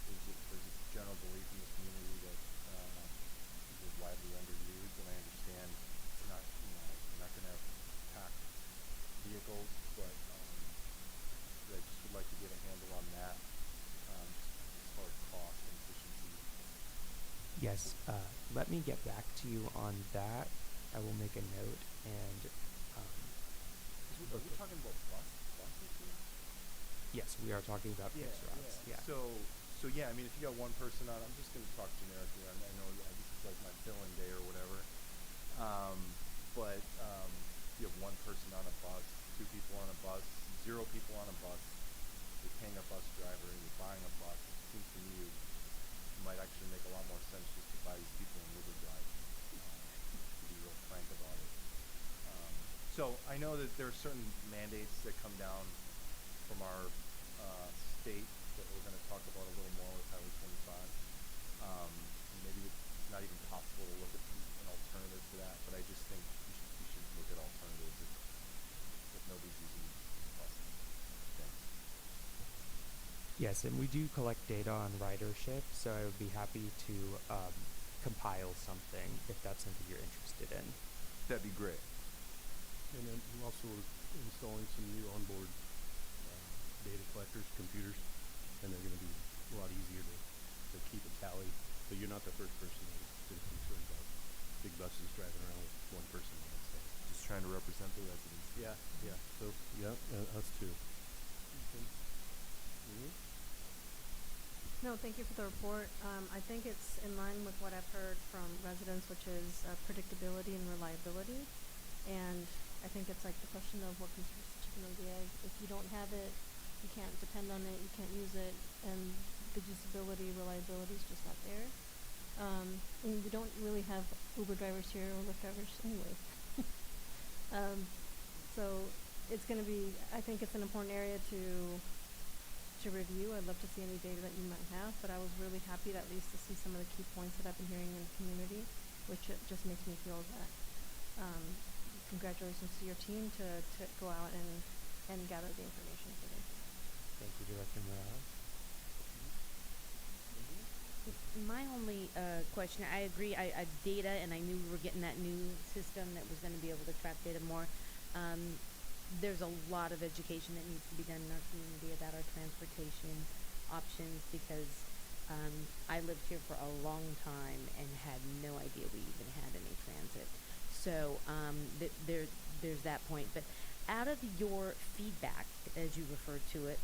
there's a general belief in this community that this is widely underused, and I understand it's not, you know, you're not going to have packed vehicles, but I just would like to get a handle on that, just as far as cost and efficiency. Yes, let me get back to you on that. I will make a note and, Are we talking about buses here? yes, we are talking about fixed routes, yeah. So yeah, I mean, if you got one person on, I'm just going to talk generically. I know this is like my fill-in day or whatever. But if you have one person on a bus, two people on a bus, 0 people on a bus, you're paying a bus driver and you're buying a bus, it seems to me it might actually make a lot more sense just to buy these people an Uber drive, to be real frank about it. So I know that there are certain mandates that come down from our state that we're going to talk about a little more with Highway 25. Maybe it's not even possible to look at an alternative to that, but I just think we should look at alternatives if nobody's using buses. Thanks. Yes, and we do collect data on ridership, so I would be happy to compile something if that's something you're interested in. That'd be great. And then you also are installing some new onboard data collectors, computers, and they're going to be a lot easier to keep a tally. So you're not the first person that's been concerned about big buses driving around with one person on it. So. Just trying to represent the residents. Yeah, yeah. So, yeah, us too. Okay. Mm-hmm. No, thank you for the report. I think it's in line with what I've heard from residents, which is predictability and reliability. And I think it's like the question of what comes first, the chicken or the egg. If you don't have it, you can't depend on it, you can't use it, and the usability, reliability is just not there. And we don't really have Uber drivers here or Lyft drivers anyway. So it's going to be, I think it's an important area to review. I'd love to see any data that you might have, but I was really happy at least to see some of the key points that I've been hearing in the community, which it just makes me feel that congratulations to your team to go out and gather the information for them. Thank you, Director Morales. My only question, I agree, I data, and I knew we were getting that new system that was going to be able to track data more. There's a lot of education that needs to be done in our community about our transportation options because I lived here for a long time and had no idea we even had any transit. So there's that point. But out of your feedback, as you referred to it,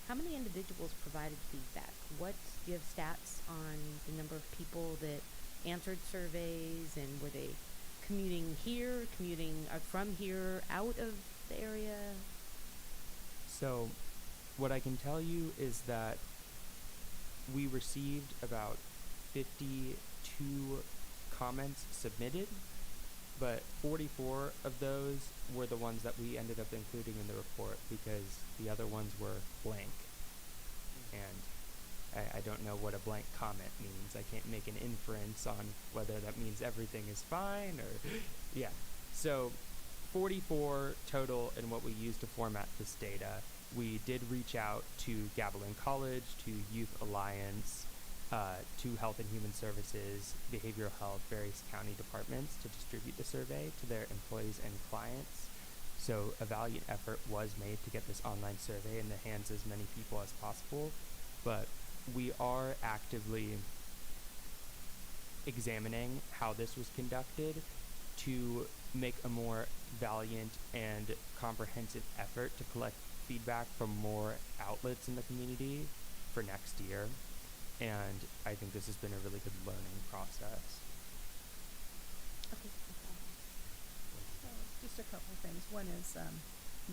how many individuals provided feedback? Do you have stats on the number of people that answered surveys, and were they commuting here, from here, out of the area? So what I can tell you is that we received about 52 comments submitted, but 44 of those were the ones that we ended up including in the report because the other ones were blank. And I don't know what a blank comment means. I can't make an inference on whether that means everything is fine or, yeah. So 44 total in what we used to format this data. We did reach out to Gavilan College, to Youth Alliance, to Health and Human Services, Behavioral Health, various county departments to distribute the survey to their employees and clients. So a valiant effort was made to get this online survey in the hands of as many people as possible, but we are actively examining how this was conducted to make a more valiant and comprehensive effort to collect feedback from more outlets in the community for next year. And I think this has been a really good learning process. Okay. So just a couple of things. One is,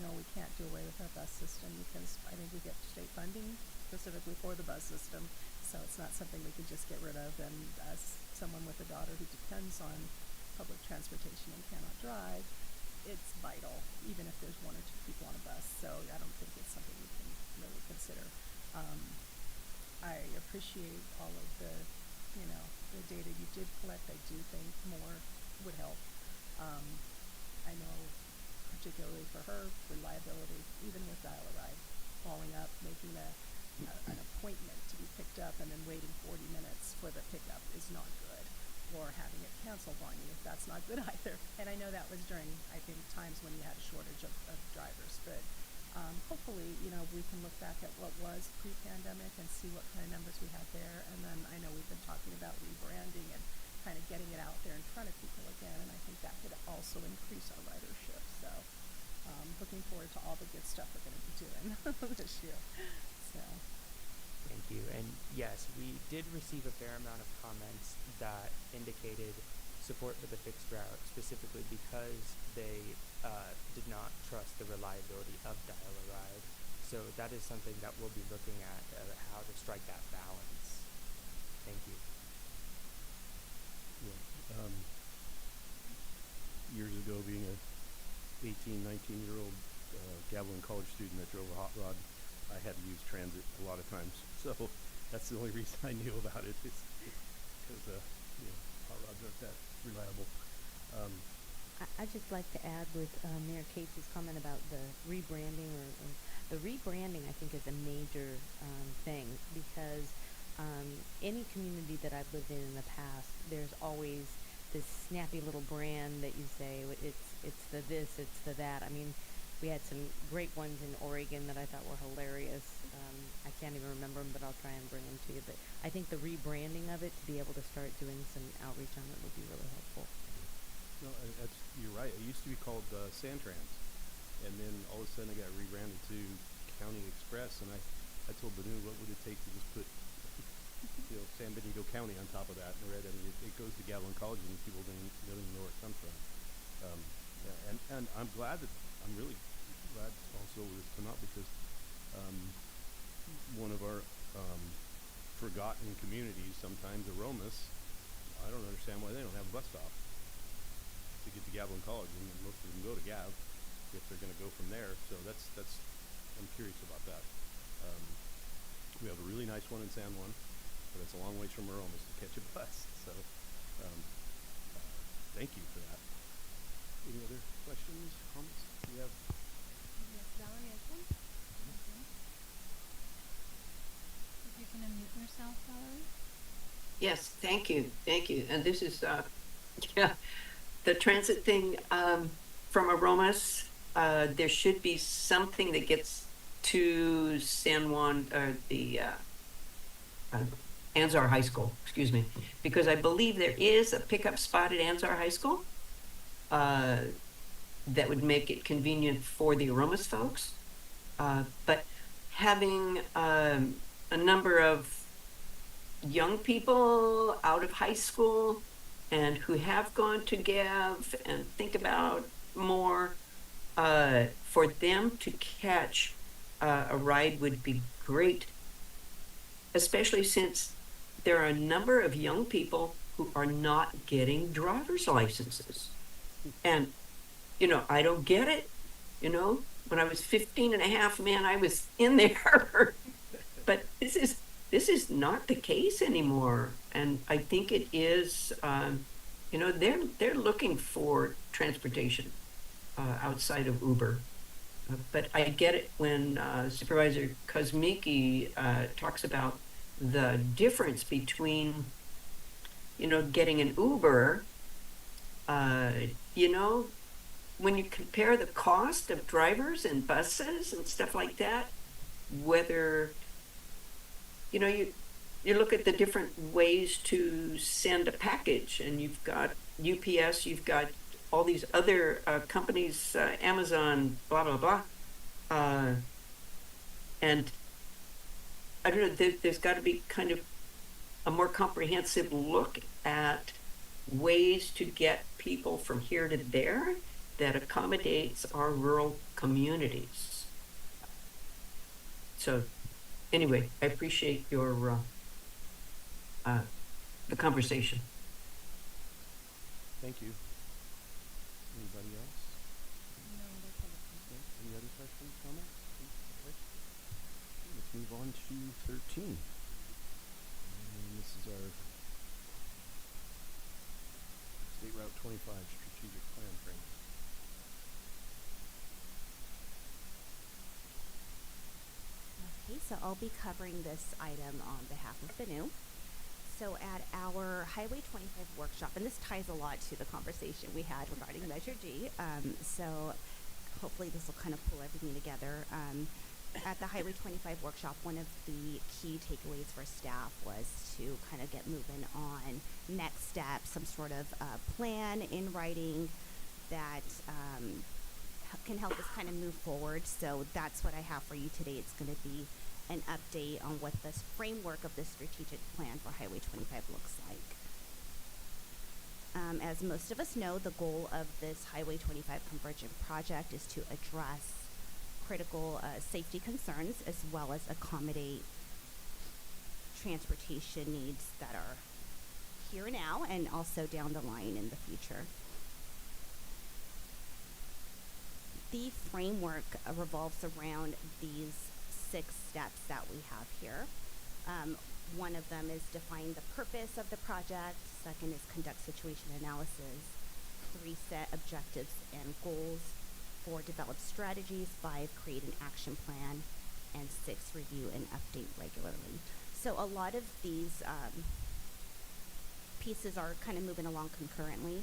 no, we can't do away with our bus system because I think we get state funding specifically for the bus system. So it's not something we can just get rid of. And as someone with a daughter who depends on public transportation and cannot drive, it's vital, even if there's 1 or 2 people on a bus. So I don't think it's something we can really consider. I appreciate all of the, the data you did collect. I do think more would help. I know particularly for her, reliability, even with dial-a-ride, calling up, making an appointment to be picked up and then waiting 40 minutes for the pickup is not good. Or having it canceled on you, that's not good either. And I know that was during, I think, times when you had a shortage of drivers. But hopefully, we can look back at what was pre-pandemic and see what kind of numbers we had there. And then I know we've been talking about rebranding and kind of getting it out there in front of people again. And I think that could also increase our ridership. So looking forward to all the good stuff we're going to be doing this year. So. Thank you. And yes, we did receive a fair amount of comments that indicated support for the fixed route, specifically because they did not trust the reliability of dial-a-ride. So that is something that we'll be looking at, how to strike that balance. Thank you. Yeah. Years ago, being a 18, 19-year-old Gavilan College student that drove a hot rod, I had to use transit a lot of times. So that's the only reason I knew about it, is because hot rods aren't that reliable. I'd just like to add with Mayor Casey's comment about the rebranding, or the rebranding, I think, is a major thing, because any community that I've lived in the past, there's always this snappy little brand that you say, it's the this, it's the that. I mean, we had some great ones in Oregon that I thought were hilarious. I can't even remember them, but I'll try and bring them to you. But I think the rebranding of it, to be able to start doing some outreach on it, would be really helpful. No, you're right. It used to be called Santrans, and then all of a sudden it got rebranded to County Express. And I told Benito, what would it take to just put San Benito County on top of that in red? I mean, it goes to Gavilan College, and people don't even know where it comes from. And I'm really glad also this come out, because one of our forgotten communities, sometimes Aromas, I don't understand why they don't have a bus stop to get to Gavilan College, and most of them go to Gav if they're going to go from there. So that's I'm curious about that. We have a really nice one in San Juan, but it's a long ways from Aromas to catch a bus. So thank you for that. Any other questions, comments? We have. Yes, Valerie, I think. If you can unmute yourself, Valerie. Yes, thank you. And this is, the transit thing from Aromas. There should be something that gets to San Juan, the Anzar High School, excuse me, because I believe there is a pickup spot at Anzar High School that would make it convenient for the Aromas folks. But having a number of young people out of high school and who have gone to Gav and think about more, for them to catch a ride would be great, especially since there are a number of young people who are not getting driver's licenses. And, I don't get it. When I was 15 and a half, man, I was in there. But this is not the case anymore. And I think it is, they're looking for transportation outside of Uber. But I get it when Supervisor Kosmicki talks about the difference between, getting an Uber, when you compare the cost of drivers and buses and stuff like that, whether, you look at the different ways to send a package, and you've got UPS, you've got all these other companies, Amazon, blah, blah, blah. And I don't know, there's got to be kind of a more comprehensive look at ways to get people from here to there that accommodates our rural communities. So anyway, I appreciate your the conversation. Thank you. Anybody else? No, that's all. Okay. Any other questions, comments? Okay. Let's move on to 13. this is our State Route 25 strategic plan framework. Okay, so I'll be covering this item on behalf of Benito. So at our Highway 25 workshop, and this ties a lot to the conversation we had regarding Measure G, so hopefully this will kind of pull everything together. At the Highway 25 workshop, one of the key takeaways for staff was to kind of get moving on next steps, some sort of plan in writing that can help us kind of move forward. So that's what I have for you today. It's going to be an update on what this framework of the strategic plan for Highway 25 looks like. As most of us know, the goal of this Highway 25 convergent project is to address critical safety concerns as well as accommodate transportation needs that are here now and also down the line in the future. The framework revolves around these 6 steps that we have here. One of them is define the purpose of the project. Second is conduct situation analysis. 3, set objectives and goals. 4, develop strategies. 5, create an action plan. And 6, review and update regularly. So a lot of these pieces are kind of moving along concurrently.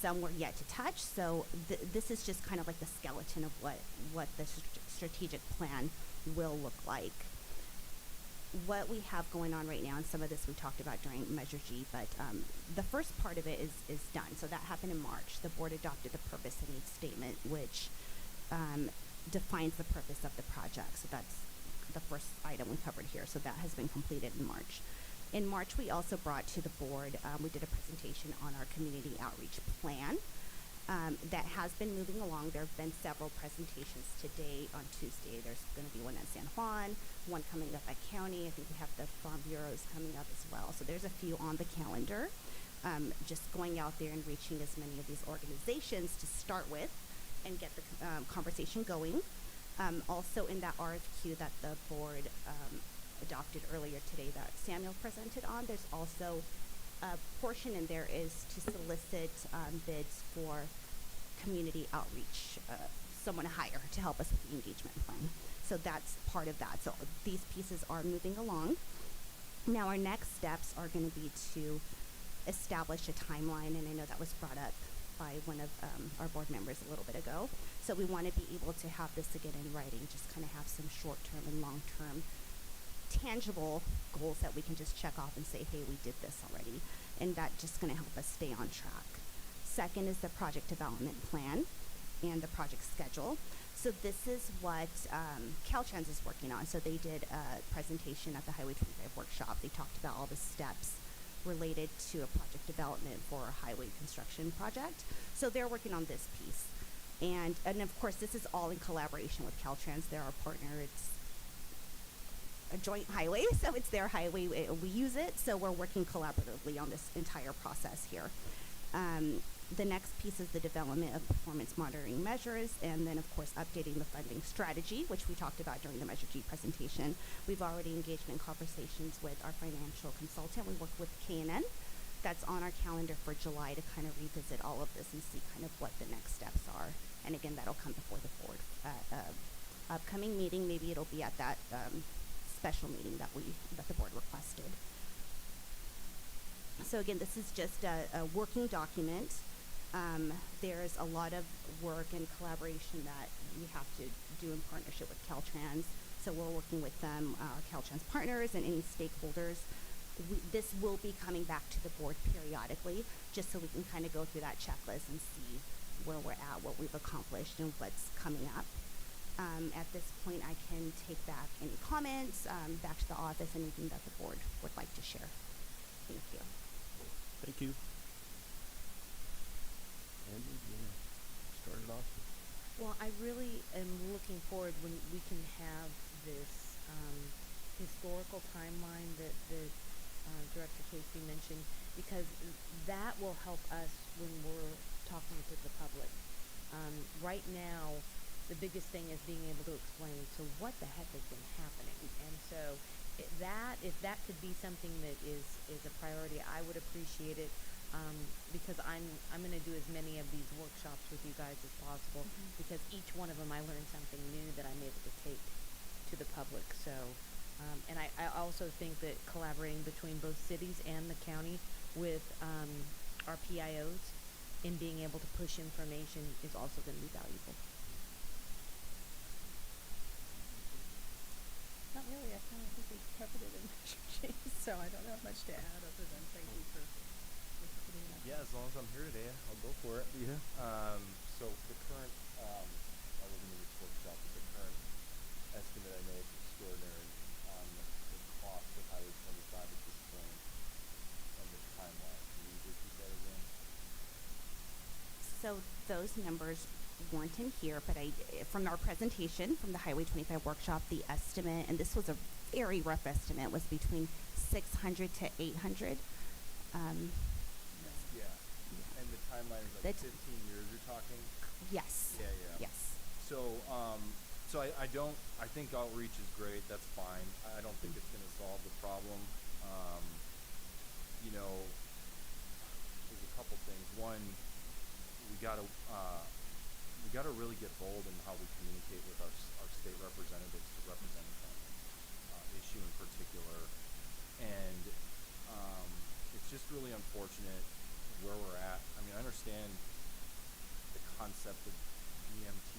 Some we're yet to touch. So this is just kind of like the skeleton of what the strategic plan will look like. What we have going on right now, and some of this we talked about during Measure G, but the first part of it is done. So that happened in March. The board adopted the purpose and needs statement, which defines the purpose of the project. So that's the first item we covered here. So that has been completed in March. In March, we also brought to the board, we did a presentation on our community outreach plan. That has been moving along. There have been several presentations today. On Tuesday, there's going to be one at San Juan, one coming up at County. I think we have the Farm Bureaus coming up as well. So there's a few on the calendar. Just going out there and reaching as many of these organizations to start with and get the conversation going. Also in that RFQ that the board adopted earlier today that Samuel presented on, there's also a portion in there is to solicit bids for community outreach, someone to hire to help us with the engagement plan. So that's part of that. So these pieces are moving along. Now our next steps are going to be to establish a timeline, and I know that was brought up by one of our board members a little bit ago. So we want to be able to have this again in writing, just kind of have some short-term and long-term tangible goals that we can just check off and say, hey, we did this already, and that's just going to help us stay on track. Second is the project development plan and the project schedule. So this is what Caltrans is working on. So they did a presentation at the Highway 25 workshop. They talked about all the steps related to a project development for a highway construction project. So they're working on this piece. And of course, this is all in collaboration with Caltrans. They're our partner. It's a joint highway, so it's their highway. We use it, so we're working collaboratively on this entire process here. The next piece is the development of performance monitoring measures, and then, of course, updating the funding strategy, which we talked about during the Measure G presentation. We've already engaged in conversations with our financial consultant. We work with K&N. That's on our calendar for July to kind of revisit all of this and see kind of what the next steps are. And again, that'll come before the board at upcoming meeting. Maybe it'll be at that special meeting that the board requested. So again, this is just a working document. There's a lot of work and collaboration that we have to do in partnership with Caltrans. So we're working with them, our Caltrans partners and any stakeholders. This will be coming back to the board periodically, just so we can kind of go through that checklist and see where we're at, what we've accomplished, and what's coming up. At this point, I can take back any comments, back to the office, anything that the board would like to share. Thank you. Thank you. Andrew, do you want to start it off? Well, I really am looking forward when we can have this historical timeline that Director Casey mentioned, because that will help us when we're talking to the public. Right now, the biggest thing is being able to explain, so what the heck has been happening? And so if that could be something that is a priority, I would appreciate it. Because I'm going to do as many of these workshops with you guys as possible, because each one of them I learned something new that I'm able to take to the public. So, and I also think that collaborating between both cities and the county with our PIOs in being able to push information is also going to be valuable. Not really, I kind of think we covered it in Measure J, so I don't have much to add other than thank you for putting that. Yeah, as long as I'm here today, I'll go for it. Yeah. So the current, I wasn't in this workshop, but the current estimate I know is extraordinary on the cost of Highway 25 at this point and the timeline. Can you repeat that again? So those numbers weren't in here, but from our presentation from the Highway 25 workshop, the estimate, and this was a very rough estimate, was between 600 to 800. Yeah. And the timeline is like That's 15 years you're talking? Yes. Yeah. Yes. So, I think outreach is great, that's fine. I don't think it's gonna solve the problem. You know, there's a couple things. One, we gotta really get bold in how we communicate with our state representatives to represent them, issue in particular. And, it's just really unfortunate where we're at. I mean, I understand the concept of GMT,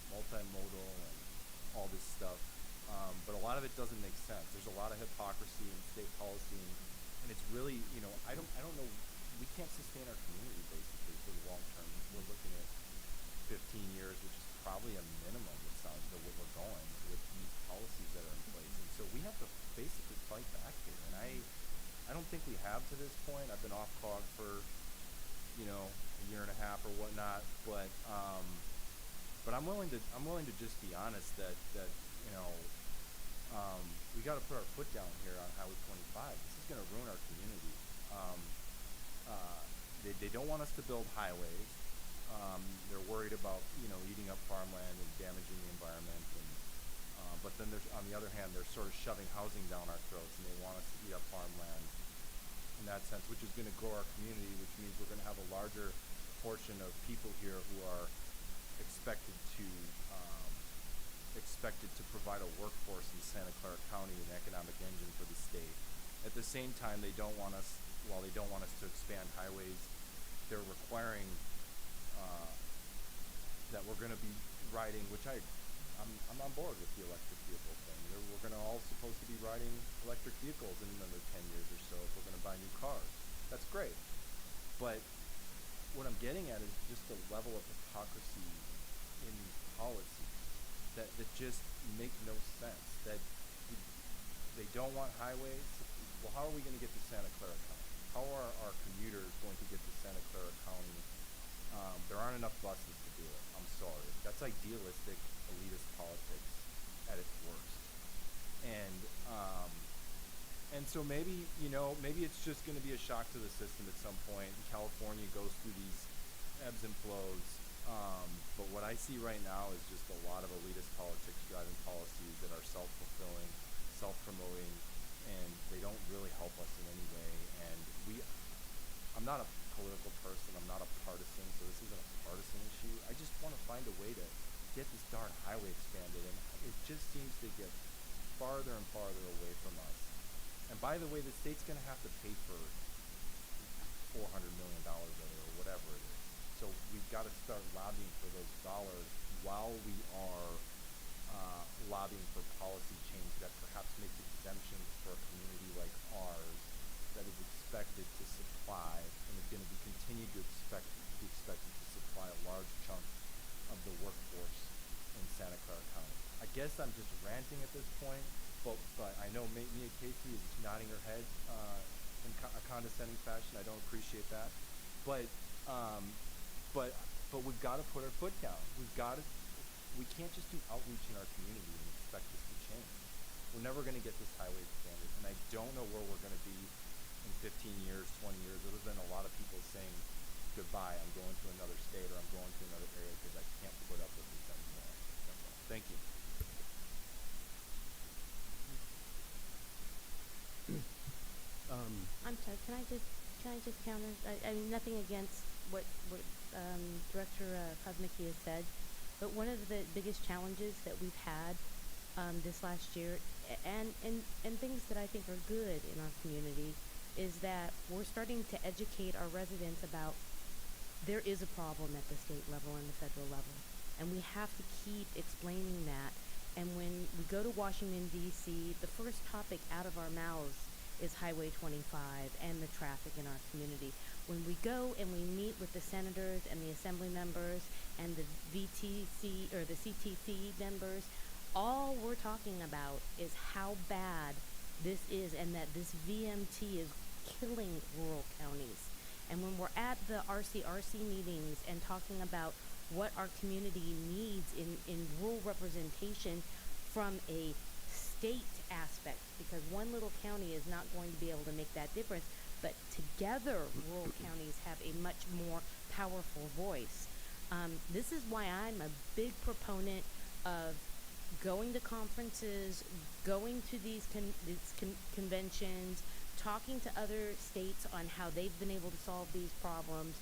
multimodal, and all this stuff, but a lot of it doesn't make sense. There's a lot of hypocrisy in state policy, and it's really, you know, I don't know, we can't sustain our community basically for the long term. We're looking at 15 years, which is probably a minimum, it sounds, to what we're going with these policies that are in place, and so we have to basically fight back here, and I don't think we have to this point. I've been off COG for, you know, a year and a half or whatnot, but I'm willing to just be honest that you know, we got to put our foot down here on Highway 25. This is going to ruin our community. They don't want us to build highways. They're worried about, you know, eating up farmland and damaging the environment, and but then there's, on the other hand, they're sort of shoving housing down our throats, and they want us to eat up farmland in that sense, which is going to grow our community, which means we're going to have a larger portion of people here who are expected to provide a workforce in Santa Clara County, an economic engine for the state. At the same time, while they don't want us to expand highways, they're requiring that we're going to be riding, which I'm on board with the electric vehicle thing. We're going to all supposed to be riding electric vehicles in another 10 years or so if we're going to buy new cars. That's great. But what I'm getting at is just the level of hypocrisy in these policies that just make no sense. That they don't want highways. Well, how are we going to get to Santa Clara County? How are our commuters going to get to Santa Clara County? There aren't enough buses to do it. I'm sorry. That's idealistic, elitist politics at its worst. And so maybe, you know, maybe it's just going to be a shock to the system at some point. California goes through these ebbs and flows. But what I see right now is just a lot of elitist politics driving policies that are self-fulfilling, self-promoting, and they don't really help us in any way. And I'm not a political person, I'm not a partisan, so this isn't a partisan issue. I just want to find a way to get this darn highway expanded, and it just seems to get farther and farther away from us. And by the way, the state's going to have to pay for $400 million of it or whatever it is. So we've got to start lobbying for those dollars while we are lobbying for policy change that perhaps makes exemptions for a community like ours that is expected to supply and is going to be continued to be expected to supply a large chunk of the workforce in Santa Clara County. I guess I'm just ranting at this point, but I know Mia Casey is nodding her head in a condescending fashion. I don't appreciate that, but we've got to put our foot down. We can't just do outreach in our community and expect this to change. We're never going to get this highway expanded, and I don't know where we're going to be in 15 years, 20 years, other than a lot of people saying goodbye. I'm going to another state or I'm going to another area because I can't put up with this anymore. That's all. Thank you. Can I just counter? I mean, nothing against what Director Kosmicki has said, but one of the biggest challenges that we've had this last year, and things that I think are good in our community, is that we're starting to educate our residents about there is a problem at the state level and the federal level, and we have to keep explaining that. And when we go to Washington, D.C., the first topic out of our mouths is Highway 25 and the traffic in our community. When we go and we meet with the senators and the assembly members and the VTC or the CTC members, all we're talking about is how bad this is and that this VMT is killing rural counties. And when we're at the RCRC meetings and talking about what our community needs in rural representation from a state aspect, because one little county is not going to be able to make that difference, but together rural counties have a much more powerful voice. This is why I'm a big proponent of going to conferences, going to these conventions, talking to other states on how they've been able to solve these problems,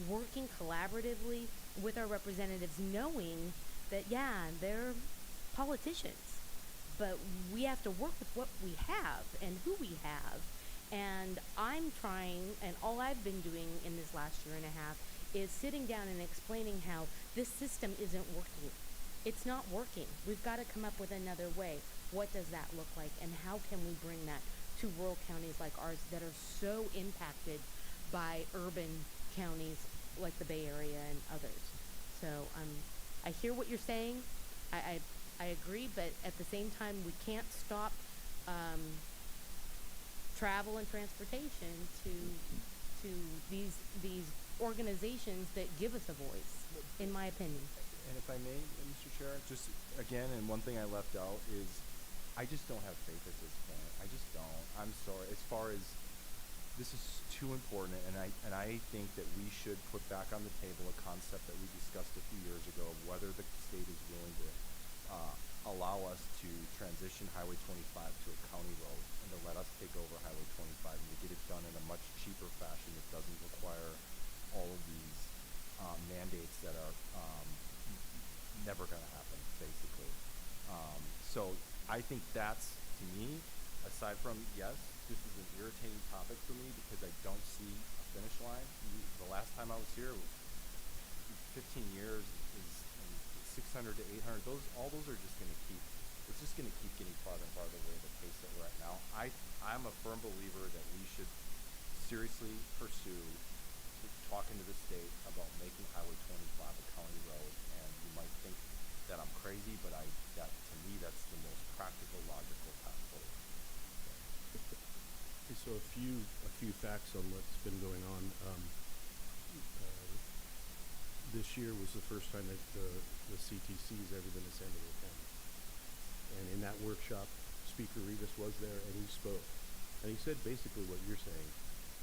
working collaboratively with our representatives, knowing that, yeah, they're politicians, but we have to work with what we have and who we have. And I'm trying, and all I've been doing in this last year and a half is sitting down and explaining how this system isn't working. It's not working. We've got to come up with another way. What does that look like, and how can we bring that to rural counties like ours that are so impacted by urban counties like the Bay Area and others? So I hear what you're saying. I agree, but at the same time, we can't stop travel and transportation to these organizations that give us a voice, in my opinion. And if I may, Mr. Chair, just again, and one thing I left out is I just don't have faith at this point. I just don't. I'm sorry. As far as this is too important, and I think that we should put back on the table a concept that we discussed a few years ago of whether the state is willing to allow us to transition Highway 25 to a county road and to let us take over Highway 25 and to get it done in a much cheaper fashion that doesn't require all of these mandates that are never going to happen, basically. So I think that's, to me, aside from, yes, this is an irritating topic for me because I don't see a finish line. The last time I was here, 15 years is 600 to 800. All those are just going to keep. It's just going to keep getting farther and farther away the pace that we're at now. I'm a firm believer that we should seriously pursue talking to the state about making Highway 25 a county road. And you might think that I'm crazy, but to me, that's the most practical, logical path forward. Okay, so a few facts on what's been going on. This year was the first time that the CTC has ever been to San Diego County. And in that workshop, Speaker Rivas was there and he spoke. And he said basically what you're saying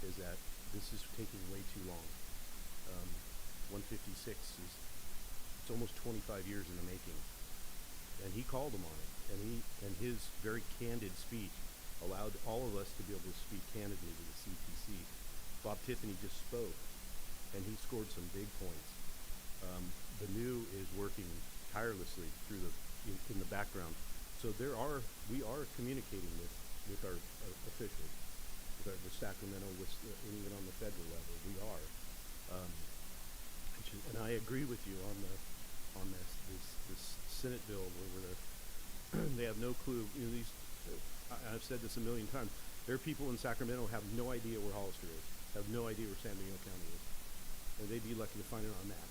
is that this is taking way too long. 156 it's almost 25 years in the making. And he called him on it. And his very candid speech allowed all of us to be able to speak candidly to the CTC. Bob Tiffany just spoke, and he scored some big points. The new is working tirelessly through in the background. So we are communicating with our officials, with the Sacramento, and even on the federal level, we are. And I agree with you on this Senate bill where they have no clue. You know, I've said this a million times. There are people in Sacramento who have no idea where Hollister is, have no idea where San Diego County is, and they'd be lucky to find it on a map.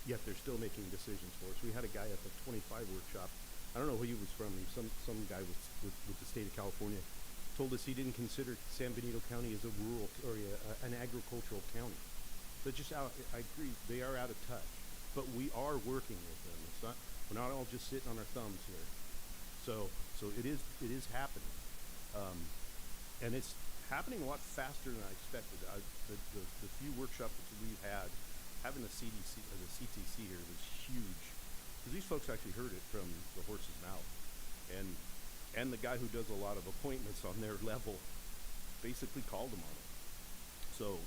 Yet they're still making decisions for us. We had a guy at the 25 workshop. I don't know who he was from. He was some guy with the state of California. Told us he didn't consider San Benito County as a rural or an agricultural county. But I agree, they are out of touch. But we are working with them. We're not all just sitting on our thumbs here. So it is happening, and it's happening a lot faster than I expected. The few workshops that we've had, having the CTC here was huge, because these folks actually heard it from the horse's mouth, and the guy who does a lot of appointments on their level basically called them on it. So,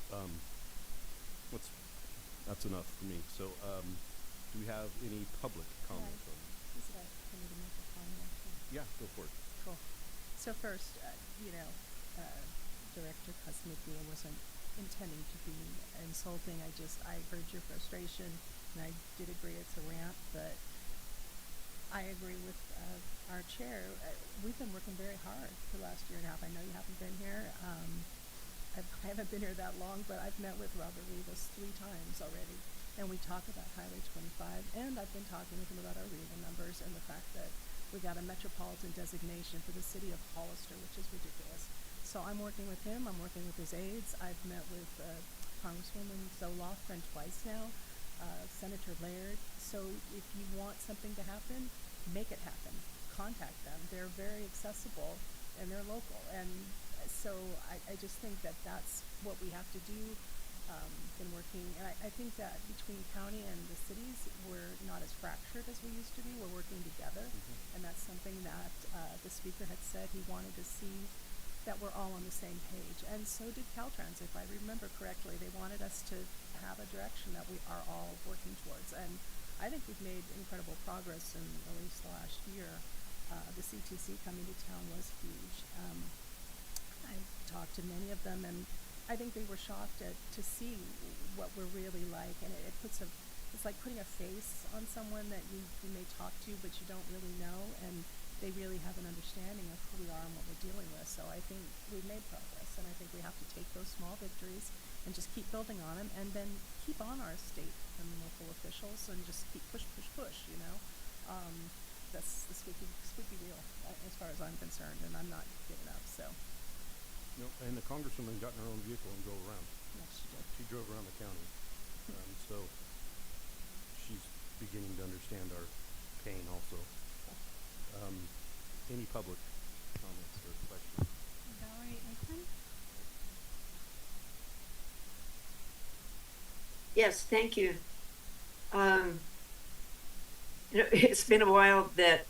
that's enough for me. So, do we have any public comments on this? Is it for me to make a comment actually? Yeah, go for it. Cool. So first, Director Kosmicki, I wasn't intending to be insulting. I heard your frustration, and I did agree it's a rant, but I agree with our chair. We've been working very hard for the last year and a half. I know you haven't been here. I haven't been here that long, but I've met with Robert Rivas 3 times already, and we talk about Highway 25, and I've been talking with him about our REGA numbers and the fact that we got a metropolitan designation for the city of Hollister, which is ridiculous. So I'm working with him. I'm working with his aides. I've met with Congresswoman Zolofren twice now, Senator Laird. So if you want something to happen, make it happen. Contact them. They're very accessible, and they're local. And so I just think that that's what we have to do. Been working, and I think that between county and the cities, we're not as fractured as we used to be. We're working together, and that's something that the speaker had said he wanted to see, that we're all on the same page. And so did Caltrans, if I remember correctly. They wanted us to have a direction that we are all working towards, and I think we've made incredible progress in at least the last year. The CTC coming to town was huge. I talked to many of them, and I think they were shocked to see what we're really like, and it's like putting a face on someone that you may talk to, but you don't really know, and they really have an understanding of who we are and what we're dealing with. So I think we've made progress, and I think we have to take those small victories and just keep building on them, and then keep on our state and local officials, and just keep push. That's the squeaky wheel as far as I'm concerned, and I'm not giving up. So. And the Congresswoman got in her own vehicle and drove around. Yes, she did. She drove around the county. So she's beginning to understand our pain also. Any public comments or questions? Valerie Aikman? Yes, thank you. It's been a while that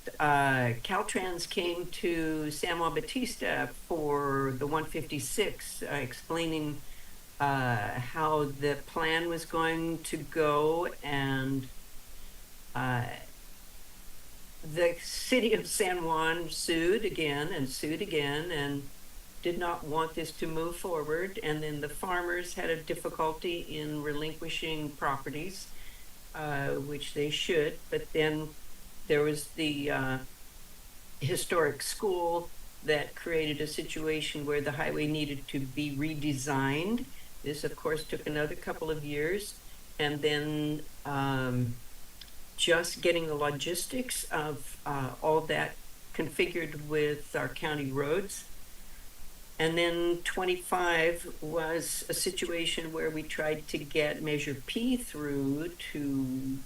Caltrans came to San Juan Bautista for the 156, explaining how the plan was going to go, and the city of San Juan sued again and did not want this to move forward, and then the farmers had a difficulty in relinquishing properties, which they should, but then there was the historic school that created a situation where the highway needed to be redesigned. This, of course, took another couple of years, and then just getting the logistics of all that configured with our county roads. And then 25 was a situation where we tried to get Measure P through to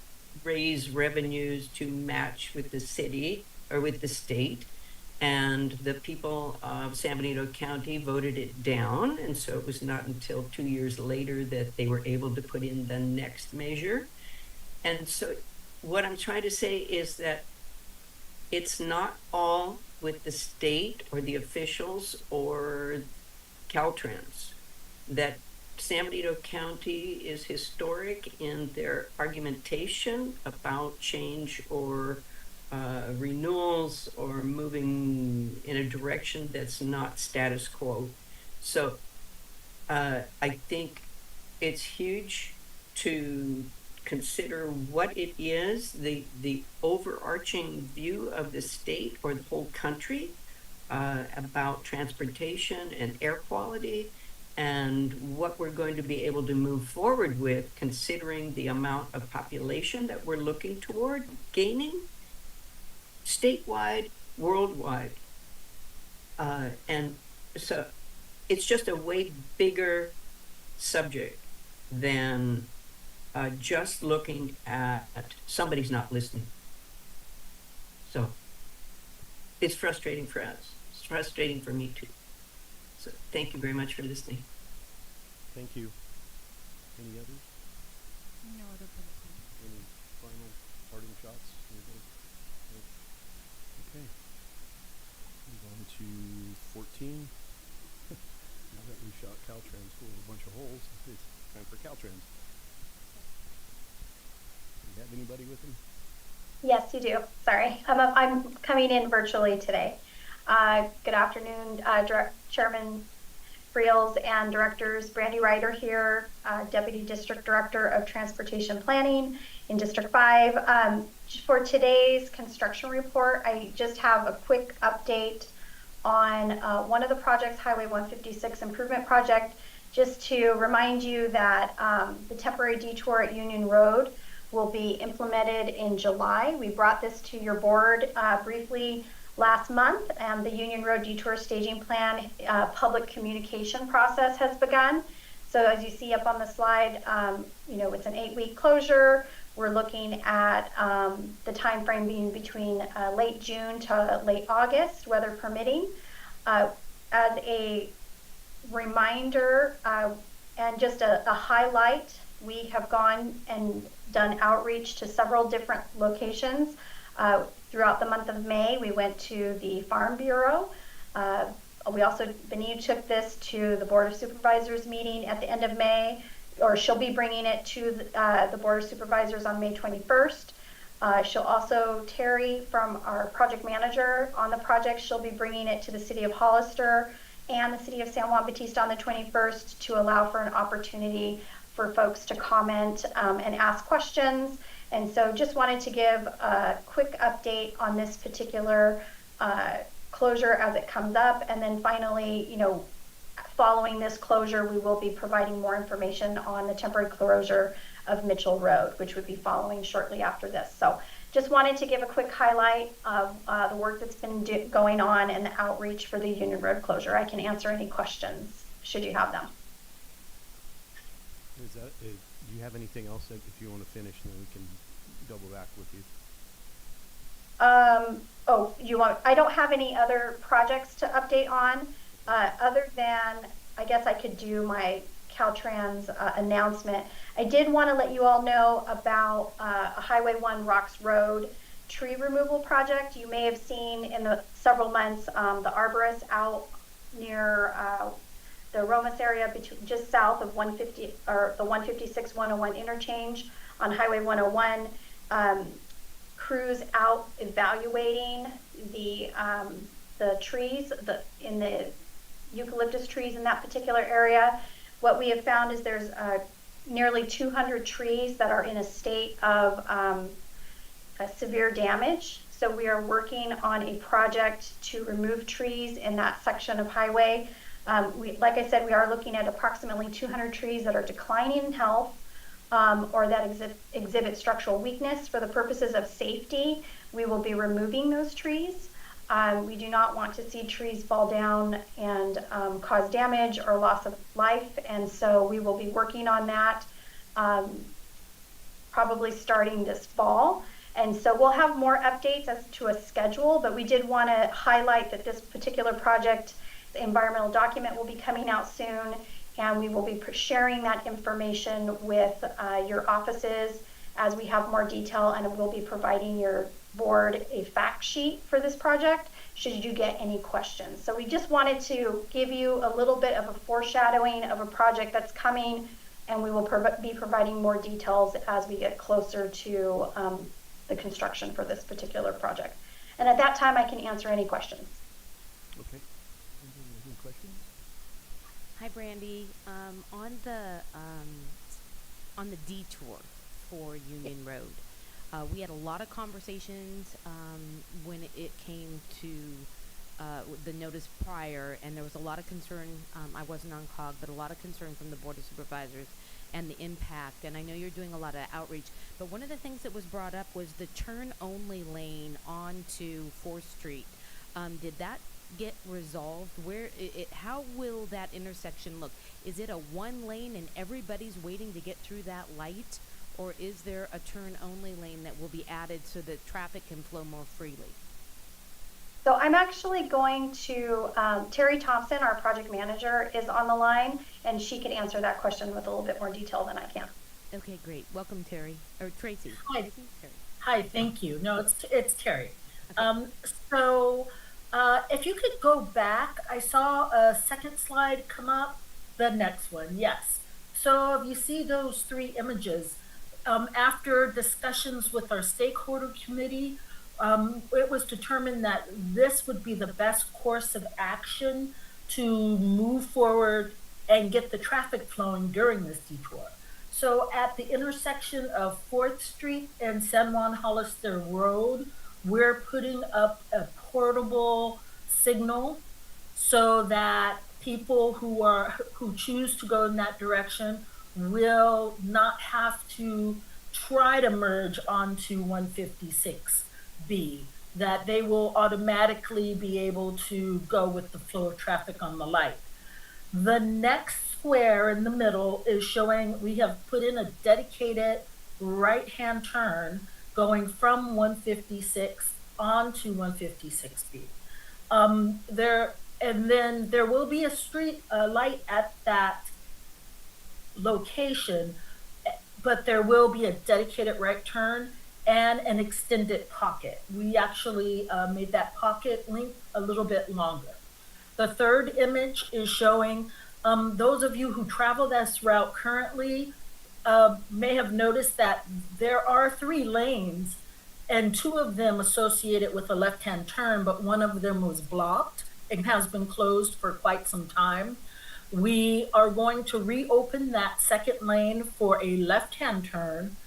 raise revenues to match with the city or with the state. And the people of San Benito County voted it down. And so it was not until 2 years later that they were able to put in the next measure. And so what I'm trying to say is that it's not all with the state or the officials or Caltrans. That San Benito County is historic in their argumentation about change or renewals or moving in a direction that's not status quo. So I think it's huge to consider what it is, the overarching view of the state or the whole country about transportation and air quality, and what we're going to be able to move forward with, considering the amount of population that we're looking toward gaining statewide, worldwide. And so it's just a way bigger subject than just looking at somebody's not listening. So it's frustrating for us. It's frustrating for me too. So thank you very much for listening. Thank you. Any others? No other public comment. Any final parting shots? Anybody? No? Okay. Move on to 14. that we shot Caltrans full of a bunch of holes. It's time for Caltrans. Do you have anybody with him? Yes, you do. Sorry, I'm coming in virtually today. Good afternoon, Chairman Friels and Directors. Brandy Ryder here, Deputy District Director of Transportation Planning in District 5. For today's construction report, I just have a quick update on one of the projects, Highway 156 Improvement Project, just to remind you that the temporary detour at Union Road will be implemented in July. We brought this to your board briefly last month, and the Union Road Detour Staging Plan public communication process has begun. So as you see up on the slide, it's an 8-week closure. We're looking at the time frame being between late June to late August, weather permitting. As a reminder and just a highlight, we have gone and done outreach to several different locations. Throughout the month of May, we went to the Farm Bureau. Benito took this to the Board of Supervisors meeting at the end of May, or she'll be bringing it to the Board of Supervisors on May 21st. She'll also, Terry from our project manager on the project, she'll be bringing it to the City of Hollister and the City of San Juan Bautista on the 21st to allow for an opportunity for folks to comment and ask questions. And so just wanted to give a quick update on this particular closure as it comes up. And then finally, following this closure, we will be providing more information on the temporary closure of Mitchell Road, which would be following shortly after this. So just wanted to give a quick highlight of the work that's been going on and the outreach for the Union Road closure. I can answer any questions should you have them. Do you have anything else that if you want to finish, then we can double back with you? I don't have any other projects to update on, other than, I guess I could do my Caltrans announcement. I did want to let you all know about a Highway 1 Rocks Road tree removal project. You may have seen in the several months the arborists out near the Romas area, just south of 150 or the 156-101 interchange on Highway 101. Crews out evaluating the trees, in the eucalyptus trees in that particular area. What we have found is there's nearly 200 trees that are in a state of severe damage. So we are working on a project to remove trees in that section of highway. Like I said, we are looking at approximately 200 trees that are declining in health or that exhibit structural weakness. For the purposes of safety, we will be removing those trees. We do not want to see trees fall down and cause damage or loss of life, and so we will be working on that probably starting this fall. And so we'll have more updates as to a schedule, but we did want to highlight that this particular project, the environmental document, will be coming out soon, and we will be sharing that information with your offices as we have more detail, and we'll be providing your board a fact sheet for this project should you get any questions. So we just wanted to give you a little bit of a foreshadowing of a project that's coming, and we will be providing more details as we get closer to the construction for this particular project. And at that time, I can answer any questions. Okay. Any questions? Hi, Brandy. On the detour for Union Road, we had a lot of conversations when it came to the notice prior, and there was a lot of concern. I wasn't on COG, but a lot of concern from the Board of Supervisors and the impact. And I know you're doing a lot of outreach, but one of the things that was brought up was the turn-only lane onto 4th Street. Did that get resolved? How will that intersection look? Is it a one lane and everybody's waiting to get through that light? Or is there a turn-only lane that will be added so that traffic can flow more freely? So I'm actually going to, Terry Thompson, our project manager, is on the line, and she can answer that question with a little bit more detail than I can. Okay, great. Welcome, Terry. Or Tracy. Hi. Tracy? Terry. Hi, thank you. No, it's Terry. Okay. So If you could go back, I saw a second slide come up. The next one, yes. So if you see those three images, after discussions with our stakeholder committee, it was determined that this would be the best course of action to move forward and get the traffic flowing during this detour. So at the intersection of 4th Street and San Juan Hollister Road, we're putting up a portable signal so that people who choose to go in that direction will not have to try to merge onto 156B, that they will automatically be able to go with the flow of traffic on the light. The next square in the middle is showing we have put in a dedicated right-hand turn going from 156 onto 156B. And then there will be a street light at that location, but there will be a dedicated right turn and an extended pocket. We actually made that pocket length a little bit longer. The third image is showing those of you who travel this route currently may have noticed that there are 3 lanes and 2 of them associated with a left-hand turn, but one of them was blocked and has been closed for quite some time. We are going to reopen that second lane for a left-hand turn,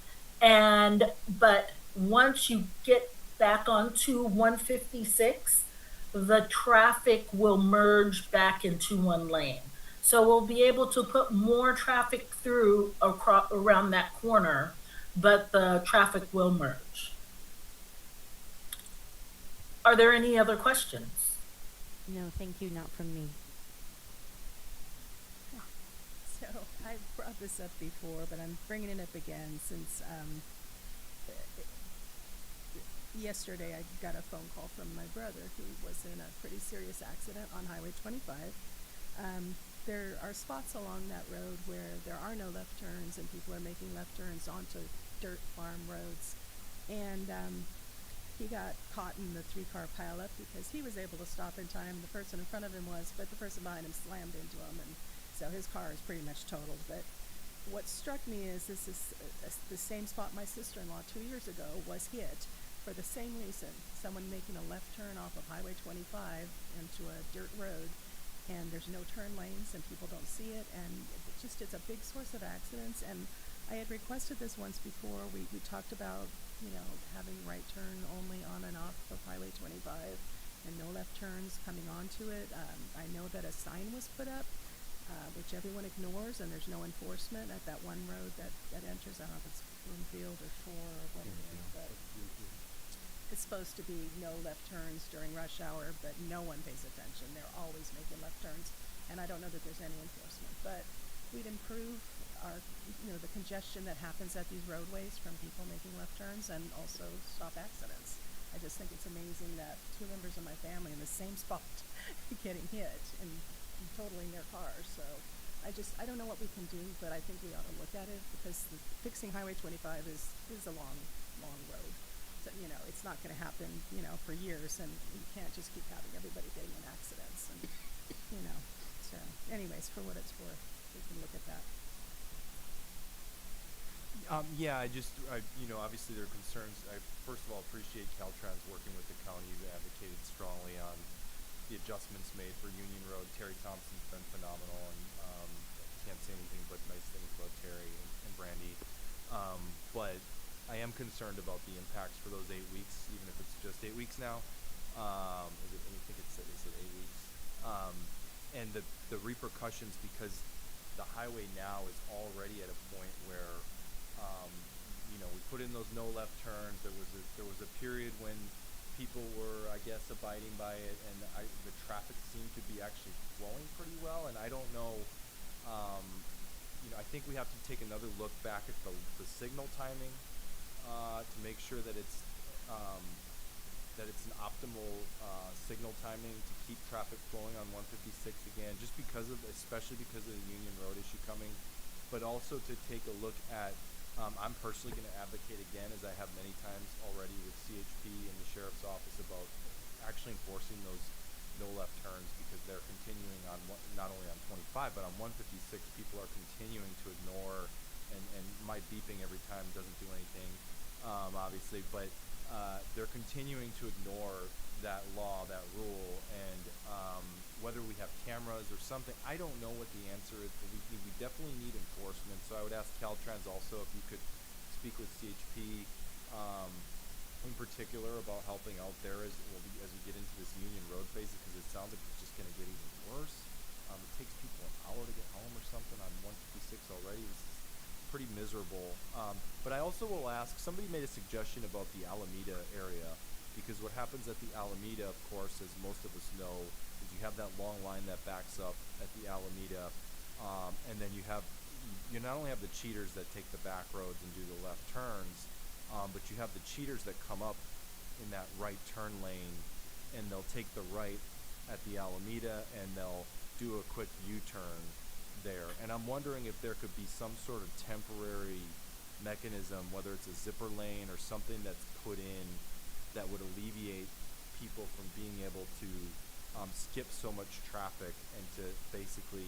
but once you get back onto 156, the traffic will merge back into one lane. So we'll be able to put more traffic through around that corner, but the traffic will merge. Are there any other questions? No, thank you, not from me. So I brought this up before, but I'm bringing it up again since yesterday I got a phone call from my brother who was in a pretty serious accident on Highway 25. There are spots along that road where there are no left turns and people are making left turns onto dirt farm roads. And he got caught in the 3-car pileup because he was able to stop in time. The person in front of him was, but the person behind him slammed into him, and so his car is pretty much totaled. But what struck me is this is the same spot my sister-in-law 2 years ago was hit for the same reason. Someone making a left turn off of Highway 25 into a dirt road, and there's no turn lanes and people don't see it, and it's a big source of accidents. And I had requested this once before. We talked about, having right turn only on and off of Highway 25 and no left turns coming onto it. I know that a sign was put up, which everyone ignores, and there's no enforcement at that one road that enters. I don't know if it's Bloomfield or Shore or what it is, but it's supposed to be no left turns during rush hour, but no one pays attention. They're always making left turns, and I don't know that there's any enforcement. But we'd improve our, the congestion that happens at these roadways from people making left turns, and also stop accidents. I just think it's amazing that 2 members of my family in the same spot getting hit and totaling their cars. So I don't know what we can do, but I think we ought to look at it, because fixing Highway 25 is a long road. So, it's not going to happen, for years, and you can't just keep having everybody getting in accidents. And, so anyways, for what it's worth, we can look at that. Obviously there are concerns. I first of all appreciate Caltrans working with the county. You've advocated strongly on the adjustments made for Union Road. Terry Thompson's been phenomenal, and can't say anything but nice things about Terry and Brandy. But I am concerned about the impacts for those 8 weeks, even if it's just 8 weeks now. I think it's 8 weeks. And the repercussions, because the highway now is already at a point where we put in those no left turns. There was a period when people were, I guess, abiding by it, and the traffic seemed to be actually flowing pretty well. And I don't know. I think we have to take another look back at the signal timing to make sure that it's an optimal signal timing to keep traffic flowing on 156 again, especially because of the Union Road issue coming, but also to take a look at. I'm personally going to advocate again, as I have many times already with CHP and the Sheriff's Office, about actually enforcing those no left turns, because they're continuing on not only on 25 but on 156. People are continuing to ignore, and my beeping every time doesn't do anything, obviously, but they're continuing to ignore that law, that rule, and whether we have cameras or something, I don't know what the answer is, but we definitely need enforcement. So I would ask Caltrans also if you could speak with CHP in particular about helping out there as we get into this Union Road phase, because it sounds like it's just going to get even worse. It takes people an hour to get home or something on 156 already. This is pretty miserable. But I also will ask, somebody made a suggestion about the Alameda area, because what happens at the Alameda, of course, as most of us know, is you have that long line that backs up at the Alameda, and then you not only have the cheaters that take the back roads and do the left turns, but you have the cheaters that come up in that right turn lane, and they'll take the right at the Alameda, and they'll do a quick U-turn there. And I'm wondering if there could be some sort of temporary mechanism, whether it's a zipper lane or something that's put in that would alleviate people from being able to skip so much traffic, and to basically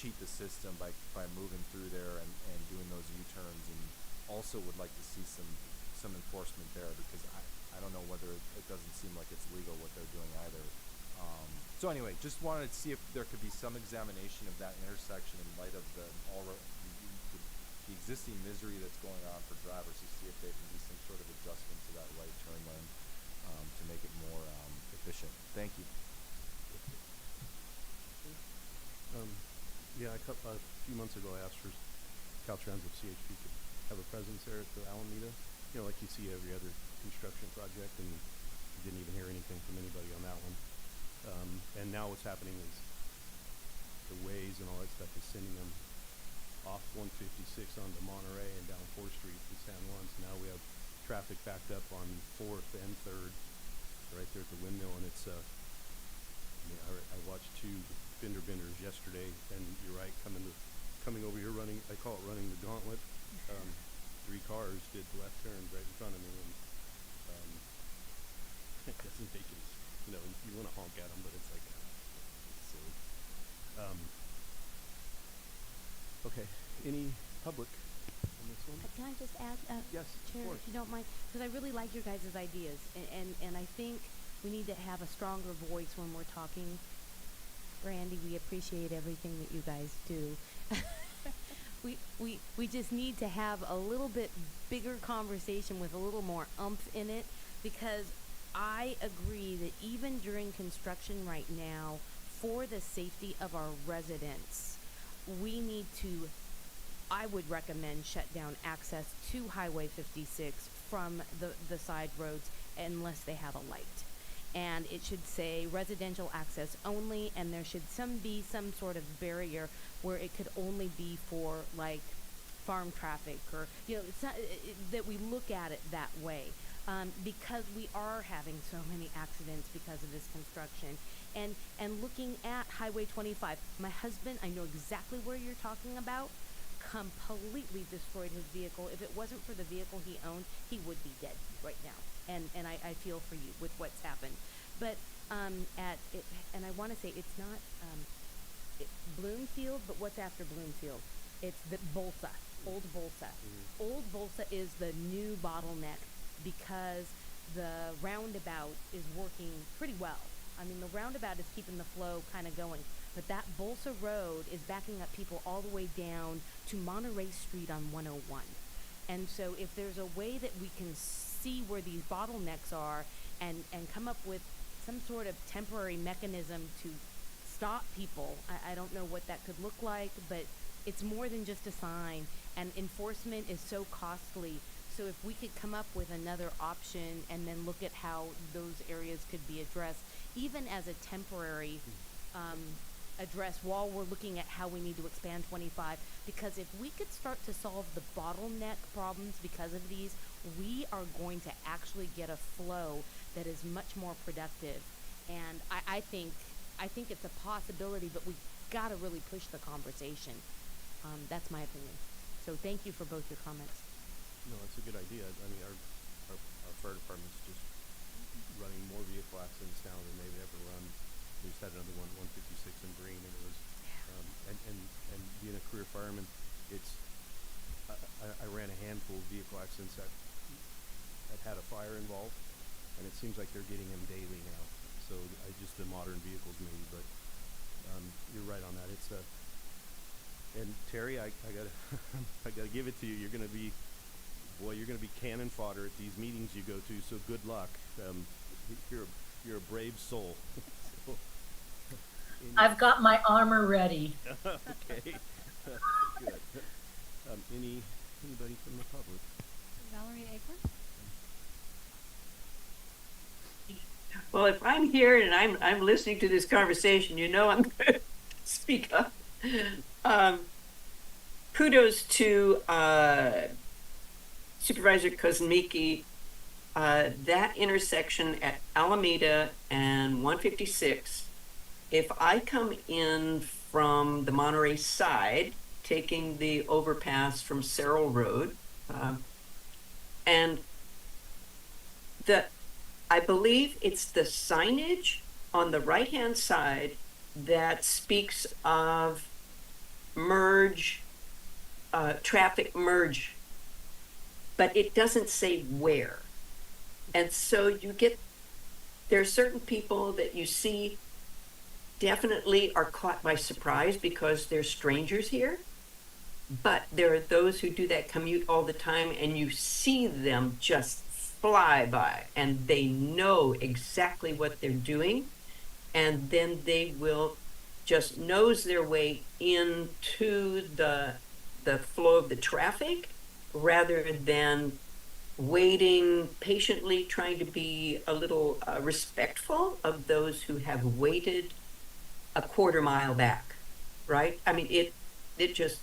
cheat the system by moving through there and doing those U-turns. And also would like to see some enforcement there, because I don't know whether it doesn't seem like it's legal what they're doing either. So anyway, just wanted to see if there could be some examination of that intersection in light of the existing misery that's going on for drivers, to see if there can be some sort of adjustment to that right turn lane to make it more efficient. Thank you. Yeah, a few months ago I asked for Caltrans if CHP could have a presence there at the Alameda, like you see every other construction project, and you didn't even hear anything from anybody on that one. And now what's happening is the Waze and all that stuff is sending them off 156 onto Monterey and down 4th Street to San Juan. So now we have traffic backed up on 4th and 3rd, right there at the windmill, and it's I watched 2 fender benders yesterday, and you're right, coming over here running, I call it running the gauntlet. 3 cars did left turns right in front of me, and it doesn't make any, you want to honk at them, but it's like, it's silly. Okay, any public on this one? Can I just add, Yes, Chair, of course. if you don't mind, because I really like your guys' ideas, and I think we need to have a stronger voice when we're talking. Brandy, we appreciate everything that you guys do. We just need to have a little bit bigger conversation with a little more oomph in it, because I agree that even during construction right now, for the safety of our residents, we need to, I would recommend, shut down access to Highway 56 from the side roads unless they have a light. And it should say residential access only, and there should be some sort of barrier where it could only be for like farm traffic, or it's not, that we look at it that way, because we are having so many accidents because of this construction. And looking at Highway 25, my husband, I know exactly where you're talking about, completely destroyed his vehicle. If it wasn't for the vehicle he owned, he would be dead right now. And I feel for you with what's happened. But and I want to say it's not Bloomfield, but what's after Bloomfield? It's the Bolsa, Old Bolsa. Mm-hmm. Old Bolsa is the new bottleneck, because the roundabout is working pretty well. I mean, the roundabout is keeping the flow kind of going, but that Bolsa Road is backing up people all the way down to Monterey Street on 101. And so if there's a way that we can see where these bottlenecks are and come up with some sort of temporary mechanism to stop people, I don't know what that could look like, but it's more than just a sign, and enforcement is so costly. So if we could come up with another option and then look at how those areas could be addressed, even as a temporary address while we're looking at how we need to expand 25, because if we could start to solve the bottleneck problems because of these, we are going to actually get a flow that is much more productive. And I think it's a possibility, but we got to really push the conversation. That's my opinion. So thank you for both your comments. No, that's a good idea. I mean, our fire department's just running more vehicle just had another one, 156 in Green, and it was, and being a career fireman, it's, I ran a handful of vehicle accidents that had a fire involved, and it seems like they're getting them daily now. So just the modern vehicles maybe, but you're right on that. It's and Terry, I gotta I gotta give it to you. You're gonna be cannon fodder at these meetings you go to. So good luck. You're a brave soul. So, I've got my armor ready. Okay, good. Anybody from the public? Valerie Akron? Well, if I'm here and I'm listening to this conversation, you know I'm going to speak up. Kudos to Supervisor Kozmicki. That intersection at Alameda and 156, if I come in from the Monterey side, taking the overpass from Cerro Road, and I believe it's the signage on the right-hand side that speaks of traffic merge, but it doesn't say where. And so there are certain people that you see definitely are caught by surprise because they're strangers here. But there are those who do that commute all the time, and you see them just fly by, and they know exactly what they're doing, and then they will just nose their way into the flow of the traffic rather than waiting patiently, trying to be a little respectful of those who have waited a quarter mile back, right? I mean, it just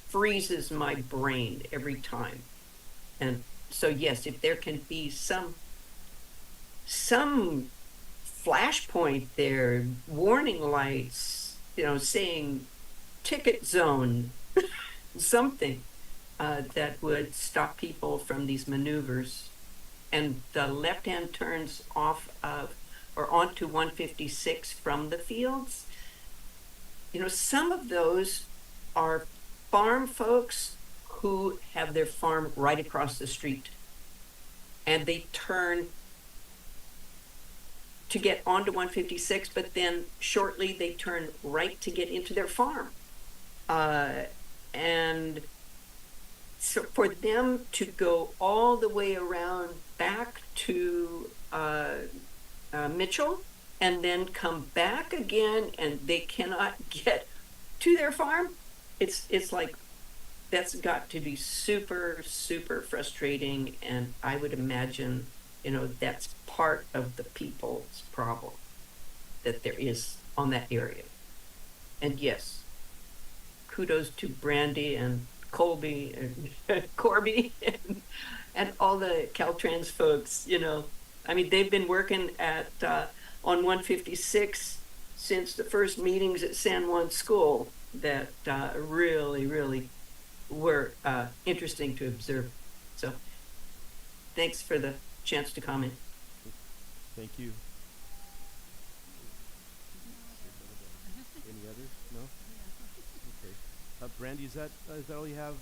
freezes my brain every time. And so yes, if there can be some flashpoint there, warning lights, saying ticket zone, something that would stop people from these maneuvers. And the left-hand turns off of or onto 156 from the fields, some of those are farm folks who have their farm right across the street, and they turn to get onto 156, but then shortly they turn right to get into their farm. And so for them to go all the way around back to Mitchell and then come back again, and they cannot get to their farm, it's like, that's got to be super, super frustrating. And I would imagine, that's part of the people's problem that there is on that area. And yes, kudos to Brandy and Colby and Corby and all the Caltrans folks, I mean, they've been working on 156 since the first meetings at San Juan School that really, really were interesting to observe. So thanks for the chance to comment. Thank you. Any others? No? Okay. Brandy, is that all you have?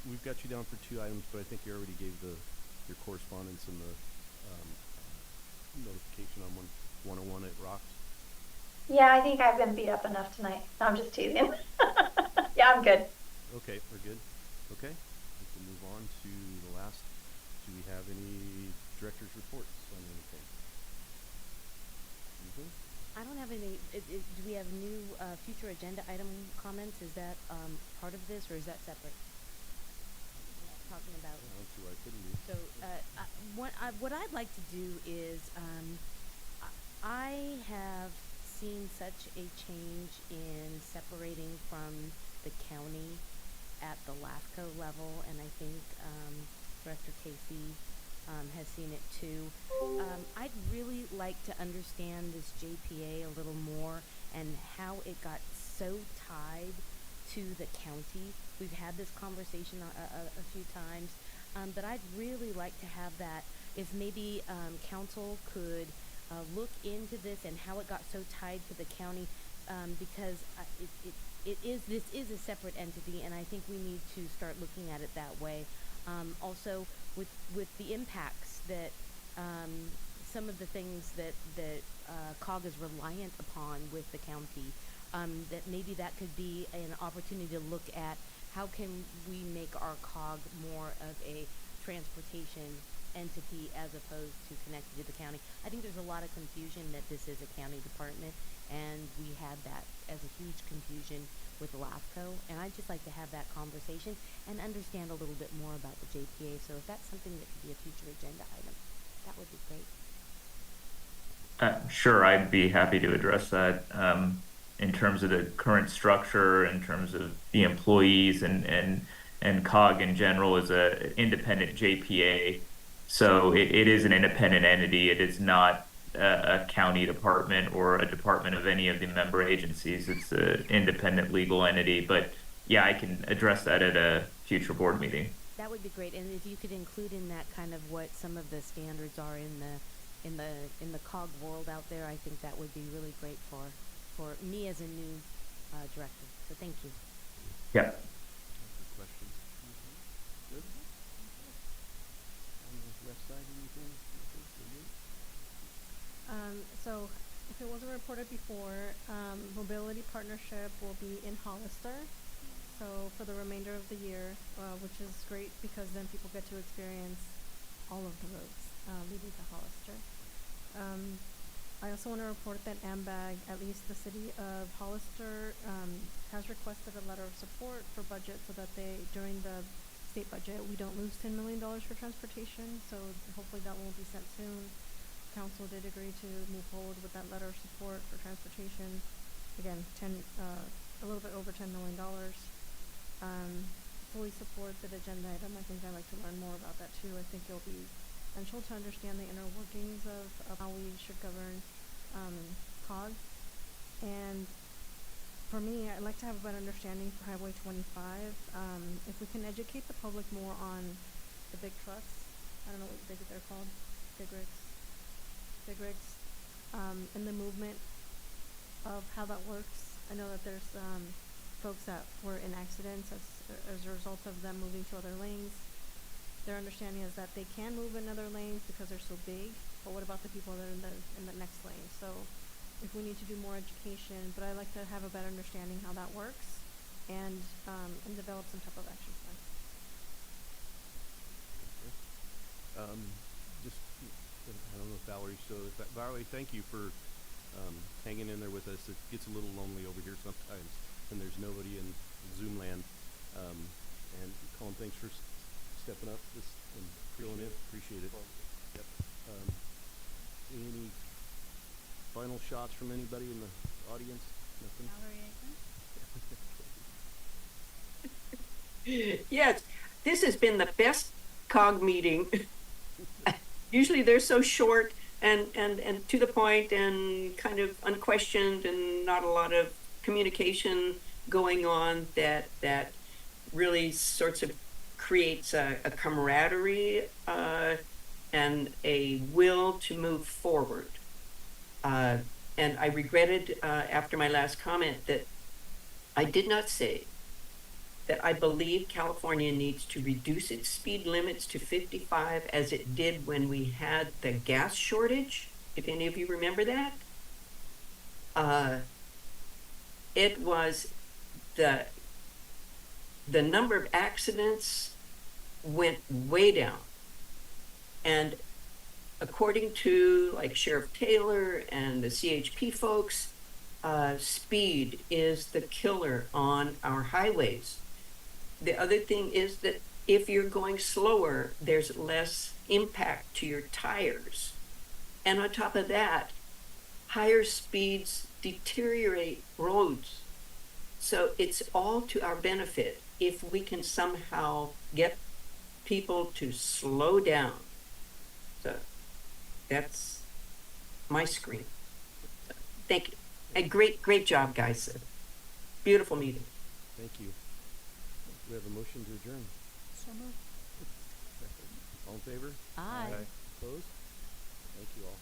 We've got you down for 2 items, but I think you already gave your correspondence and the notification on 101 at Rocks. Yeah, I think I've been beat up enough tonight. No, I'm just teasing. Yeah, I'm good. Okay, we're good. Okay, we can move on to the last. Do we have any director's reports on anything? I don't have any. Do we have new future agenda item comments? Is that part of this, or is that separate? Talking about. I don't see why it couldn't be. So what I'd like to do is I have seen such a change in separating from the county at the LAFCO level, and I think Director Casey has seen it too. I'd really like to understand this JPA a little more and how it got so tied to the county. We've had this conversation a few times, but I'd really like to have that. If maybe council could look into this and how it got so tied to the county, because this is a separate entity, and I think we need to start looking at it that way. Also, with the impacts that some of the things that COG is reliant upon with the county, that maybe that could be an opportunity to look at how can we make our COG more of a transportation entity as opposed to connected to the county. I think there's a lot of confusion that this is a county department, and we had that as a huge confusion with LAFCO, and I'd just like to have that conversation and understand a little bit more about the JPA. So if that's something that could be a future agenda item, that would be great. Sure, I'd be happy to address that. In terms of the current structure, in terms of the employees and COG in general is a independent JPA. So it is an independent entity. It is not a county department or a department of any of the member agencies. It's an independent legal entity. But yeah, I can address that at a future board meeting. That would be great, and if you could include in that kind of what some of the standards are in the COG world out there, I think that would be really great for me as a new director. So thank you. Yeah. Good question. Good. On the left side, anything? So if it wasn't reported before, Mobility Partnership will be in Hollister. So for the remainder of the year, which is great because then people get to experience all of the roads leading to Hollister. I also want to report that AMBAG, at least the city of Hollister, has requested a letter of support for budget so that during the state budget, we don't lose $10 million for transportation. So hopefully that will be sent soon. Council did agree to move forward with that letter of support for transportation. Again, a little bit over $10 million. Fully support the agenda item. I think I'd like to learn more about that too. I think it'll be essential to understand the inner workings of how we should govern COG. And for me, I'd like to have a better understanding for Highway 25. If we can educate the public more on the big trucks, I don't know what they're called, big rigs, and the movement of how that works. I know that there's folks that were in accidents as a result of them moving to other lanes. Their understanding is that they can move in other lanes because they're so big, but what about the people that are in the next lane? So if we need to do more education, but I'd like to have a better understanding how that works and develop some type of action plan. Just, I don't know if Valerie's still, Valerie, thank you for hanging in there with us. It gets a little lonely over here sometimes, and there's nobody in Zoom land. And Colin, thanks for stepping up and filling in. Appreciate it. Yep. Any final shots from anybody in the audience? Nothing? Valerie, Yes, this has been the best COG meeting. Usually they're so short and to the point and kind of unquestioned and not a lot of communication going on that really sorts of creates a camaraderie and a will to move forward. And I regretted after my last comment that I did not say that I believe California needs to reduce its speed limits to 55 as it did when we had the gas shortage, if any of you remember that. It was the number of accidents went way down. And according to like Sheriff Taylor and the CHP folks, speed is the killer on our highways. The other thing is that if you're going slower, there's less impact to your tires. And on top of that, higher speeds deteriorate roads. So it's all to our benefit if we can somehow get people to slow down. So that's my screen. Thank you. A great job, guys. Beautiful meeting. Thank you. We have a motion to adjourn. So moved. All in favor? Aye. Opposed? Thank you all.